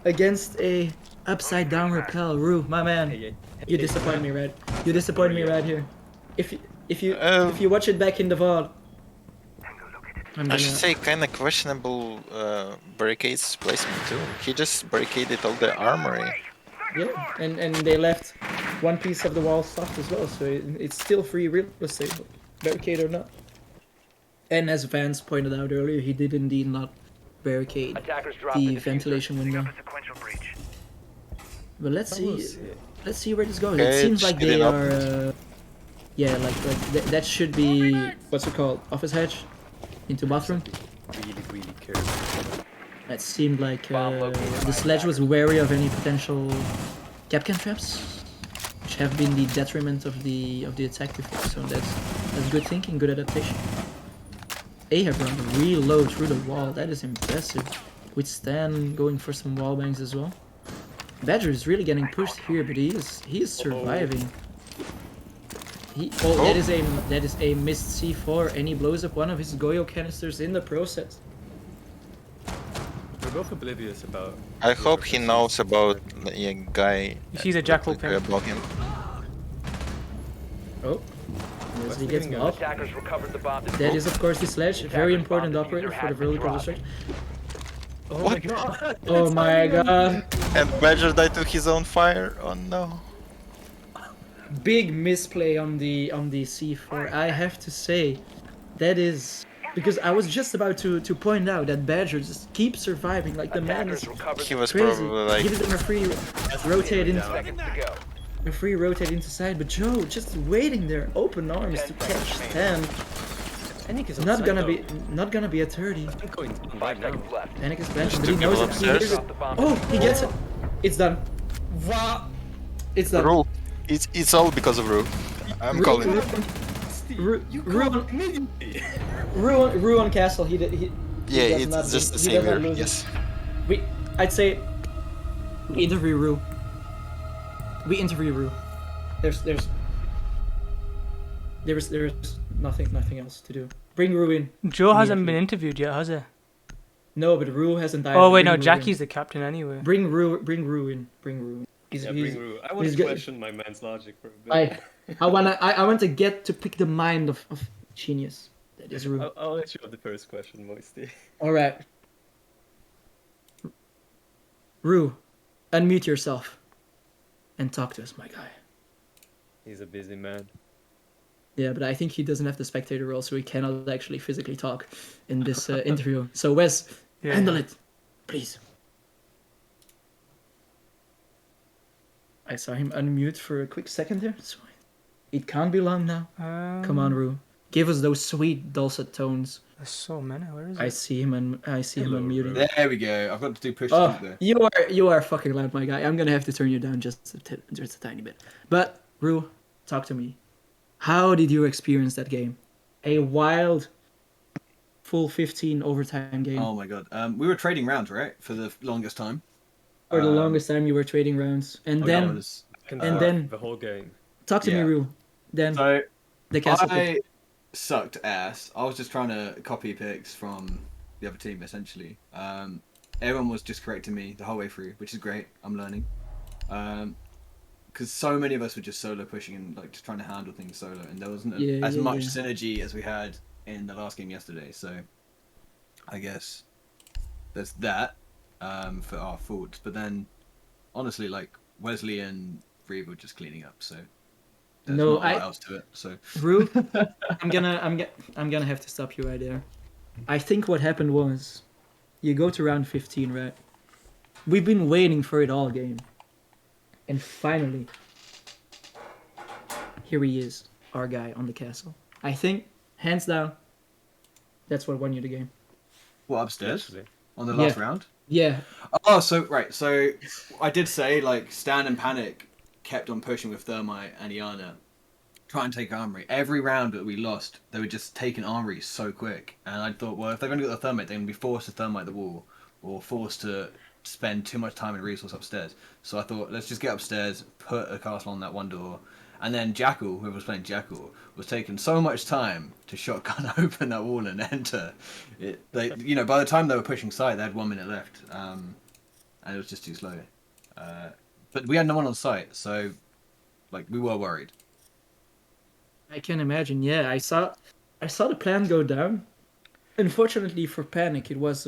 Speaker 3: against a upside down rappel. Ru, my man, you disappoint me, Red. You disappoint me right here. If you watch it back in the VOD,
Speaker 2: I should say kind of questionable barricades placement too. He just barricaded all the armory.
Speaker 3: yeah, and they left one piece of the wall soft as well, so it's still free real estate, barricade or not. And as Vance pointed out earlier, he did indeed not barricade
Speaker 7: Attackers dropped
Speaker 3: the
Speaker 7: the
Speaker 3: ventilation window. But let's see where this goes.
Speaker 2: Okay,
Speaker 3: It seems like
Speaker 2: speed it
Speaker 3: they
Speaker 2: up.
Speaker 3: are, yeah, like that should be what's it called? Office hatch into bathroom.
Speaker 6: Really careful.
Speaker 3: That seemed like the sledge was wary of any potential Capcan traps, which have been the detriment of the attack before. So that's good thinking, good adaptation. Ahab run real low through the wall. That is impressive. With Stan going for some wall bangs as well. Badger is really getting pushed here, but he is surviving. That is a missed C4, and he blows up one of his Goyo canisters in the process.
Speaker 6: We're both oblivious about.
Speaker 2: I hope he knows about the guy.
Speaker 1: He sees a jackal pin.
Speaker 2: above him.
Speaker 3: Oh, as he gets up.
Speaker 7: Attackers recovered the bomb.
Speaker 3: That is of course the sledge, very important operator for the vertical destruction.
Speaker 6: Oh my god!
Speaker 3: Oh my god.
Speaker 2: And Badger died to his own fire. Oh no.
Speaker 3: Big misplay on the C4. I have to say, that is because I was just about to point out that Badger just keeps surviving. Like the man is
Speaker 2: He was
Speaker 3: crazy.
Speaker 2: probably like.
Speaker 3: Gives him a free rotate into
Speaker 7: Seconds to go.
Speaker 3: a free rotate into side, but Joe just waiting there, open arms to catch Stan.
Speaker 6: Panic is
Speaker 3: Not
Speaker 6: outside,
Speaker 3: gonna be a 30.
Speaker 6: though. I'm going
Speaker 7: 5
Speaker 6: right now.
Speaker 7: seconds left.
Speaker 3: Panic is bench, but
Speaker 2: two
Speaker 3: he knows
Speaker 2: people
Speaker 3: it. He hears
Speaker 2: upstairs.
Speaker 3: it.
Speaker 7: Drop the bomb.
Speaker 3: Oh, he gets it. It's done. It's done.
Speaker 2: Rule. It's all because of Rule. I'm calling it.
Speaker 3: Ruin Castle. He
Speaker 2: Yeah,
Speaker 3: does not
Speaker 2: it's just the
Speaker 3: lose- he
Speaker 2: same
Speaker 3: does not
Speaker 2: here.
Speaker 3: lose it.
Speaker 2: Yes.
Speaker 3: I'd say we interview Ru. We interview Ru. There's nothing else to do. Bring Ru in.
Speaker 1: Joe hasn't been interviewed yet, has he?
Speaker 3: No, but Ru hasn't died.
Speaker 1: Oh wait,
Speaker 3: Bring
Speaker 1: no,
Speaker 3: Ru
Speaker 1: Jackie's
Speaker 3: in.
Speaker 1: the captain anyway.
Speaker 3: Bring Ru in. Bring Ru in.
Speaker 6: Yeah, bring Ru. I want
Speaker 3: he's
Speaker 6: to
Speaker 3: good.
Speaker 6: question my man's logic for a bit.
Speaker 3: I want to get to pick the mind of genius. That is Ru.
Speaker 6: I'll let you have the first question, Moisty.
Speaker 3: All right. Ru, unmute yourself and talk to us, my guy.
Speaker 6: He's a busy man.
Speaker 3: Yeah, but I think he doesn't have the spectator role, so he cannot actually physically talk in this interview. So Wes, handle it, please. I saw him unmute for a quick second there, so it can't be long now. Come on, Ru. Give us those sweet dulcet tones.
Speaker 1: There's so many. Where is it?
Speaker 3: I see him unmuting.
Speaker 8: There we go. I've got to do push
Speaker 3: Oh,
Speaker 8: there.
Speaker 3: you are fucking loud, my guy. I'm gonna have to turn you down just a tiny bit. But Ru, talk to me. How did you experience that game? A wild, full 15 overtime game.
Speaker 8: Oh my god. We were trading rounds, right? For the longest time.
Speaker 3: For the longest time, you were trading rounds, and then then
Speaker 6: the whole game.
Speaker 3: talk to me, Ru. Then
Speaker 8: So
Speaker 3: the castle.
Speaker 8: I sucked ass. I was just trying to copy picks from the other team, essentially. Everyone was just correcting me the whole way through, which is great. I'm learning. Because so many of us were just solo pushing and like just trying to handle things solo, and there wasn't as much synergy as we had in the last game yesterday. So I guess there's that for our faults. But then honestly, like Wesley and Reeve were just cleaning up. So there's
Speaker 3: No,
Speaker 8: not a lot else to it. So
Speaker 3: Rue, I'm gonna have to stop you right there. I think what happened was, you go to round 15, right? We've been waiting for it all game, and finally, here he is, our guy on the castle. I think, hands down, that's what won you the game.
Speaker 8: what, upstairs
Speaker 6: Actually.
Speaker 8: on the last round?
Speaker 3: Yeah.
Speaker 8: Oh, so right. So I did say like Stan and Panic kept on pushing with Thermite and Iana, try and take Armory. Every round that we lost, they were just taking Armory so quick. And I thought, well, if they've only got the Thermite, they're going to be forced to Thermite the wall or forced to spend too much time and resource upstairs. So I thought, let's just get upstairs, put a castle on that one door. And then Jackal, whoever was playing Jackal, was taking so much time to shotgun open that wall and enter. By the time they were pushing site, they had 1 minute left, and it was just too slow. But we had no one on site, so like we were worried.
Speaker 3: I can imagine. Yeah, I saw the plan go down. Unfortunately for Panic, it was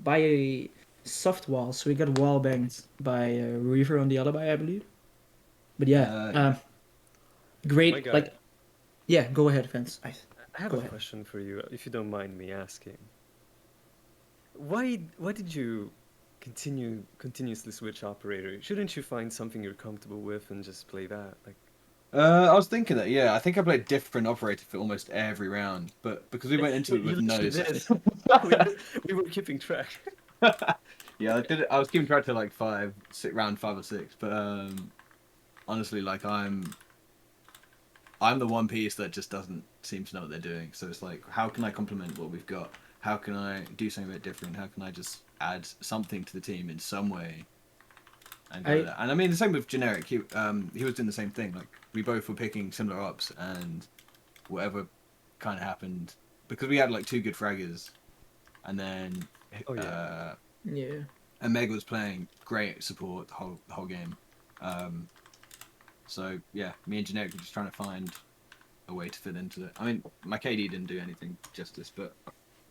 Speaker 3: by a soft wall, so we got wall banged by Reaver on the alibi, I believe. But yeah, great. Like, yeah, go ahead, Vince.
Speaker 6: I have a question for you, if you don't mind me asking. Why did you continuously switch operator? Shouldn't you find something you're comfortable with and just play that? Like,
Speaker 8: I was thinking that. Yeah, I think I played different operator for almost every round, but because we went into it with no.
Speaker 6: we were keeping track.
Speaker 8: Yeah, I did it. I was keeping track to like round 5 or 6, but honestly, like I'm the one piece that just doesn't seem to know what they're doing. So it's like, how can I complement what we've got? How can I do something a bit different? How can I just add something to the team in some way? And go with that. And I mean, the same with Generic. He was doing the same thing. Like, we both were picking similar ops, and whatever kind of happened, because we had like 2 good fraggers, and then and Meg was playing great support the whole game. So yeah, me and Generic were just trying to find a way to fit into it. I mean, my KD didn't do anything justice, but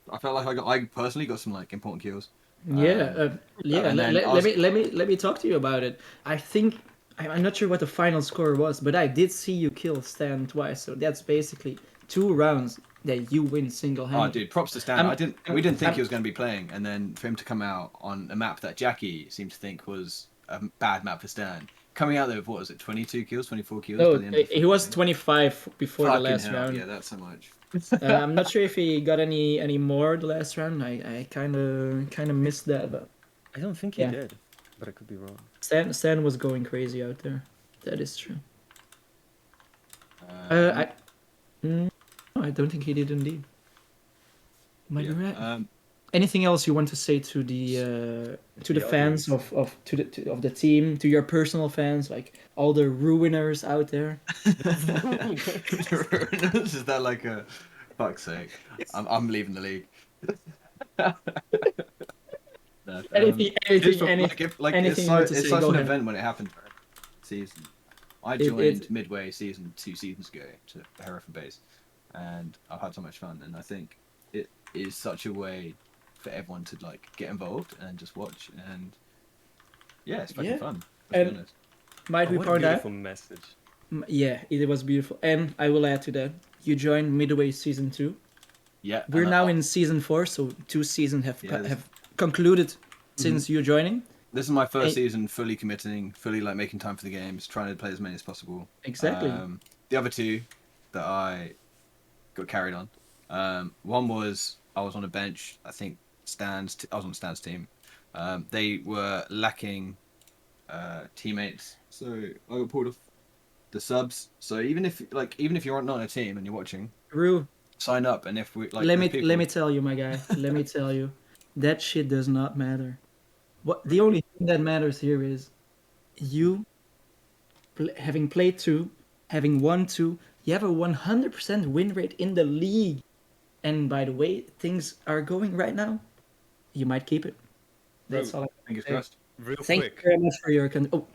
Speaker 8: I felt like I personally got some like important kills.
Speaker 3: Let me talk to you about it. I think I'm not sure what the final score was, but I did see you kill Stan twice, so that's basically 2 rounds that you win single-handed.
Speaker 8: Oh, dude, props to Stan. We didn't think he was going to be playing, and then for him to come out on a map that Jackie seemed to think was a bad map for Stan, coming out there with, what was it, 22 kills, 24 kills?
Speaker 3: No,
Speaker 8: by the end of the
Speaker 3: he was 25 before the last round.
Speaker 8: Yeah, that's so much.
Speaker 3: I'm not sure if he got any more the last round. I kind of missed that, but
Speaker 6: I don't think he did, but I could be wrong.
Speaker 3: Stan was going crazy out there. That is true. I don't think he did indeed. Might be right. Anything else you want to say to the fans of the team, to your personal fans, like all the ruiners out there?
Speaker 8: Ruiners? Is that like a fuck's sake? I'm leaving the league.
Speaker 3: Anything
Speaker 8: it's such an
Speaker 3: ahead.
Speaker 8: event when it happened. Season. I joined midway season 2 seasons ago to the Hereford base, and I've had so much fun. And I think it is such a way for everyone to like get involved and just watch. And yeah, it's fucking fun. Let's be honest.
Speaker 3: Might we point out?
Speaker 6: Beautiful message.
Speaker 3: Yeah, it was beautiful. And I will add to that, you joined midway season 2.
Speaker 8: Yeah.
Speaker 3: We're now in season 4, so 2 seasons have concluded since you joining.
Speaker 8: This is my first season fully committing, fully like making time for the games, trying to play as many as possible.
Speaker 3: Exactly.
Speaker 8: The other 2 that I got carried on, one was I was on a bench. I think I was on Stan's team. They were lacking teammates, so I got pulled off the subs. So even if you're not on a team and you're watching,
Speaker 3: Rue,
Speaker 8: sign up. And if we like,
Speaker 3: let me tell you, my guy. Let me tell you, that shit does not matter. The only thing that matters here is you having played 2, having won 2. You have a 100% win rate in the league, and by the way things are going right now, you might keep it. That's all I can say. Thank you very much for your go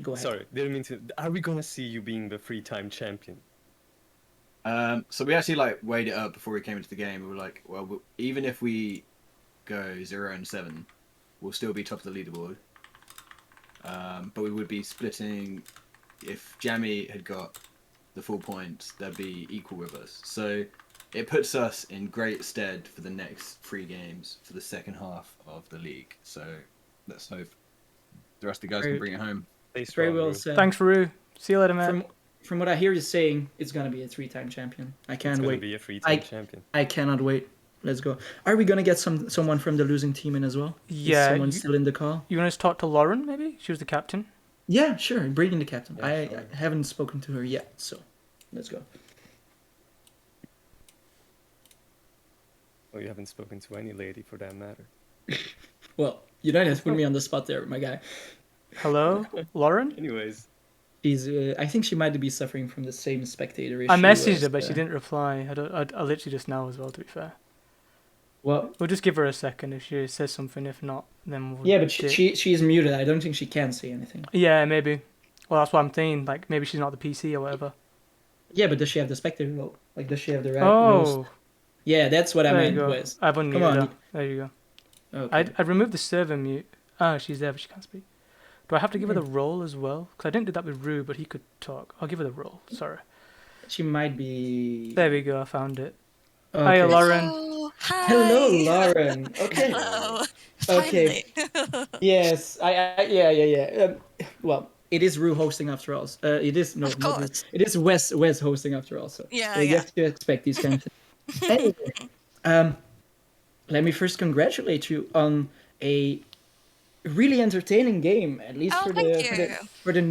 Speaker 3: ahead.
Speaker 6: Sorry, didn't mean to. Are we gonna see you being the 3-time champion?
Speaker 8: So we actually like weighed it up before we came into the game. We were like, well, even if we go 0-7, we'll still be top of the leaderboard. But we would be splitting. If Jammy had got the full points, they'd be equal with us. So it puts us in great stead for the next 3 games for the second half of the league. So let's hope the rest of the guys can bring it home.
Speaker 3: Very well said.
Speaker 1: Thanks, Rue. See you later, man.
Speaker 3: From what I hear you saying, it's gonna be a 3-time champion. I can't wait.
Speaker 6: It's gonna be a 3-time champion.
Speaker 3: I cannot wait. Let's go. Are we gonna get someone from the losing team in as well?
Speaker 1: Yeah.
Speaker 3: Is someone still in the call?
Speaker 1: You want to talk to Lauren? Maybe she was the captain.
Speaker 3: Yeah, sure. Bring in the captain.
Speaker 6: Yeah,
Speaker 3: I
Speaker 6: sure.
Speaker 3: haven't spoken to her yet, so let's go.
Speaker 6: Well, you haven't spoken to any lady for that matter.
Speaker 3: Well, you don't have to put me on the spot there, my guy.
Speaker 1: Hello, Lauren.
Speaker 6: Anyways.
Speaker 3: She's. I think she might be suffering from the same spectator issue.
Speaker 1: I messaged her, but she didn't reply. I literally just now as well. To be fair.
Speaker 3: Well,
Speaker 1: we'll just give her a second if she says something. If not, then we'll.
Speaker 3: Yeah, but she's muted. I don't think she can say anything.
Speaker 1: Yeah, maybe. Well, that's what I'm saying. Like maybe she's not the PC or whatever.
Speaker 3: Yeah, but does she have the spectator role? Like, does she have the right?
Speaker 1: Oh.
Speaker 3: Yeah, that's what I meant.
Speaker 1: Wes. I've unmuted her. There you go.
Speaker 3: Okay.
Speaker 1: I'd remove the server mute. Ah, she's there, but she can't speak. Do I have to give her the role as well? Because I didn't do that with Rue, but he could talk. I'll give her the role. Sorry.
Speaker 3: She might be.
Speaker 1: There we go. I found it.
Speaker 3: Okay.
Speaker 1: Hi, Lauren.
Speaker 5: Hello. Hi.
Speaker 3: Hello, Lauren. Okay.
Speaker 5: Hello.
Speaker 3: Okay. Yes. Yeah. Well, it is Rue hosting after all. It is no.
Speaker 5: Of course.
Speaker 3: It is Wes hosting after all. So
Speaker 5: Yeah.
Speaker 3: you have to expect these kind of things. Anyway, let me first congratulate you on a really entertaining game, at least for the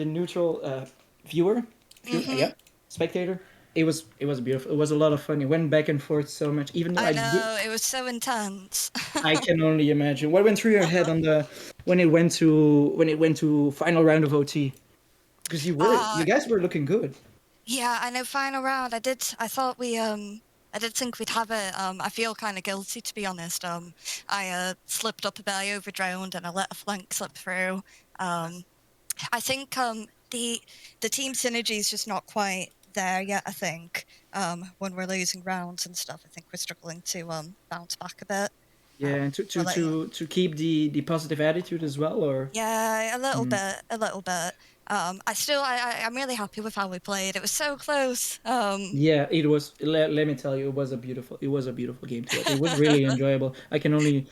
Speaker 3: neutral viewer. Yeah, spectator. It was beautiful. It was a lot of fun. It went back and forth so much. Even though
Speaker 5: I know it was so intense.
Speaker 3: I can only imagine what went through your head when it went to final round of OT, because you guys were looking good.
Speaker 5: Yeah, I know. Final round. I thought we I did think we'd have it. I feel kind of guilty, to be honest. I slipped up a bit. I overdroned and I let a flank slip through. I think the team synergy is just not quite there yet. I think when we're losing rounds and stuff, I think we're struggling to bounce back a bit.
Speaker 3: Yeah, and to keep the positive attitude as well, or
Speaker 5: yeah, a little bit. I'm really happy with how we played. It was so close.
Speaker 3: Yeah, it was. Let me tell you, it was a beautiful game to watch. It was really enjoyable. I can only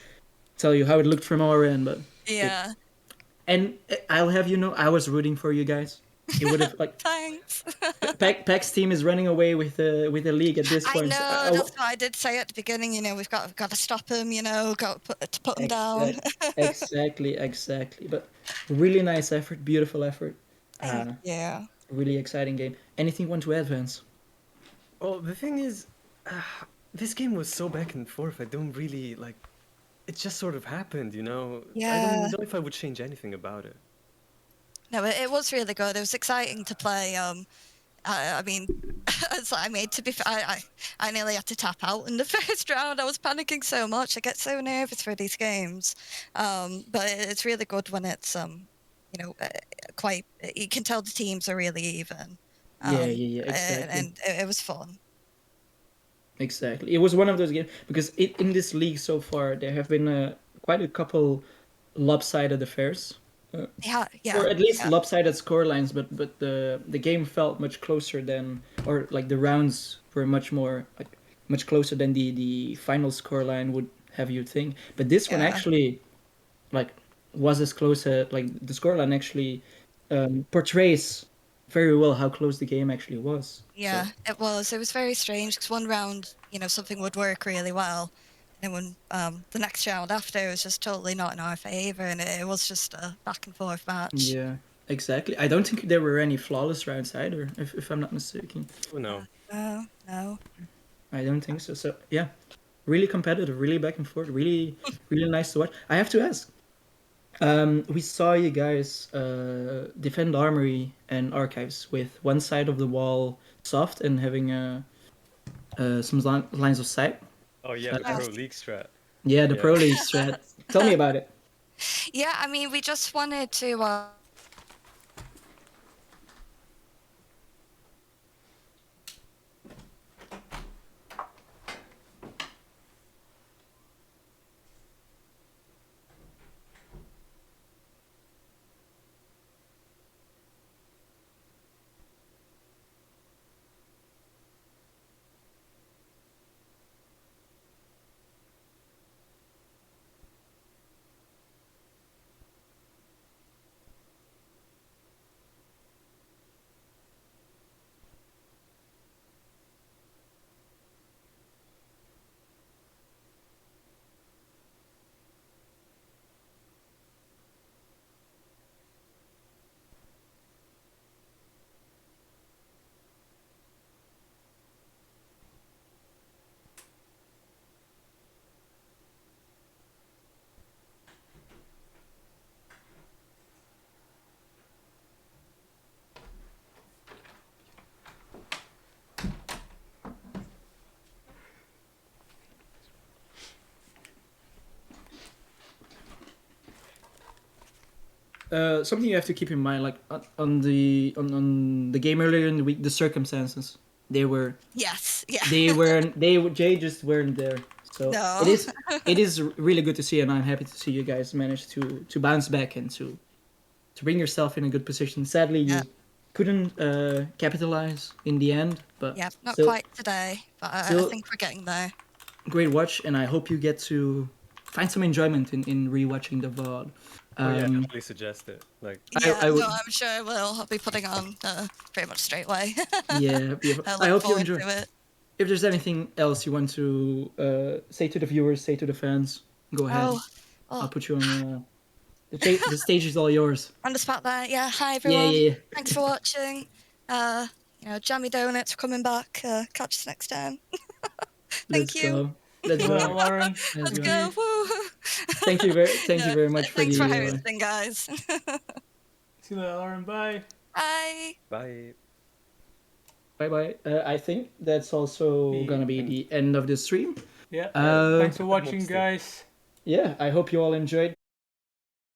Speaker 3: tell you how it looked from our end, but
Speaker 5: yeah.
Speaker 3: And I'll have you know, I was rooting for you guys. It would have like
Speaker 5: thanks.
Speaker 3: Pack's team is running away with the league at this point.
Speaker 5: I know. That's what I did say at the beginning. You know, we've got to stop him. You know, got to put him down.
Speaker 3: Exactly. But really nice effort, beautiful effort.
Speaker 5: Yeah.
Speaker 3: Really exciting game. Anything you want to add, Vance?
Speaker 6: Well, the thing is, this game was so back and forth. I don't really like. It just sort of happened, you know.
Speaker 5: Yeah.
Speaker 6: I don't know if I would change anything about it.
Speaker 5: No, it was really good. It was exciting to play. I mean, I nearly had to tap out in the first round. I was panicking so much. I get so nervous for these games. But it's really good when it's quite. You can tell the teams are really even.
Speaker 3: Yeah, exactly.
Speaker 5: And it was fun.
Speaker 3: Exactly. It was one of those games because in this league so far there have been quite a couple lopsided affairs.
Speaker 5: Yeah.
Speaker 3: Or at least lopsided scorelines, but the game felt much closer than, or like the rounds were much closer than the final scoreline would have you think. But this one actually, like, was as close as, like, the scoreline actually portrays very well how close the game actually was.
Speaker 5: Yeah, so. It was very strange because one round, something would work really well. And when the next round after, it was just totally not in our favour, and it was just a back and forth match.
Speaker 3: Yeah, exactly. I don't think there were any flawless rounds either, if I'm not mistaken.
Speaker 6: Oh, no.
Speaker 5: No.
Speaker 3: I don't think so. So, yeah, really competitive, really back and forth, really, really nice to watch. I have to ask, we saw you guys defend Armory and Archives with one side of the wall soft and having some lines of sight.
Speaker 6: Oh yeah, the Pro League strat.
Speaker 3: Yeah, the Pro League strat. Tell me about it.
Speaker 5: Yeah, I mean, we just wanted to...
Speaker 3: something you have to keep in mind, like on the game earlier in the week, the circumstances they were.
Speaker 5: Yes. Yeah.
Speaker 3: They just weren't there. So
Speaker 5: No.
Speaker 3: it is really good to see, and I'm happy to see you guys manage to bounce back and to bring yourself in a good position. Sadly, you couldn't capitalize in the end, but
Speaker 5: Yeah, not
Speaker 3: still,
Speaker 5: quite today, but I think we're getting there.
Speaker 3: Great watch, and I hope you get to find some enjoyment in rewatching the VOD.
Speaker 6: Definitely suggest it. Like,
Speaker 5: yeah,
Speaker 3: I would,
Speaker 5: no, I'm sure I will. I'll be putting on pretty much straight away.
Speaker 3: yeah,
Speaker 5: I
Speaker 3: I hope you
Speaker 5: forward
Speaker 3: enjoy.
Speaker 5: to it.
Speaker 3: If there's anything else you want to say to the viewers, say to the fans, go ahead. I'll put you on. The stage is all yours.
Speaker 5: On the spot there, yeah. Hi everyone.
Speaker 3: Yeah.
Speaker 5: Thanks for watching. Jammy Donuts for coming back. Catch us next time. Thank you.
Speaker 3: Let's go,
Speaker 1: Lauren.
Speaker 5: Let's go. Woo.
Speaker 3: Thank you very much
Speaker 5: Thanks for hosting, guys.
Speaker 1: See you later, Lauren. Bye.
Speaker 5: Bye.
Speaker 6: bye.
Speaker 3: Bye. I think that's also gonna be the end of the stream.
Speaker 1: Yeah. Thanks for watching, guys.
Speaker 3: Yeah, I hope you all enjoyed.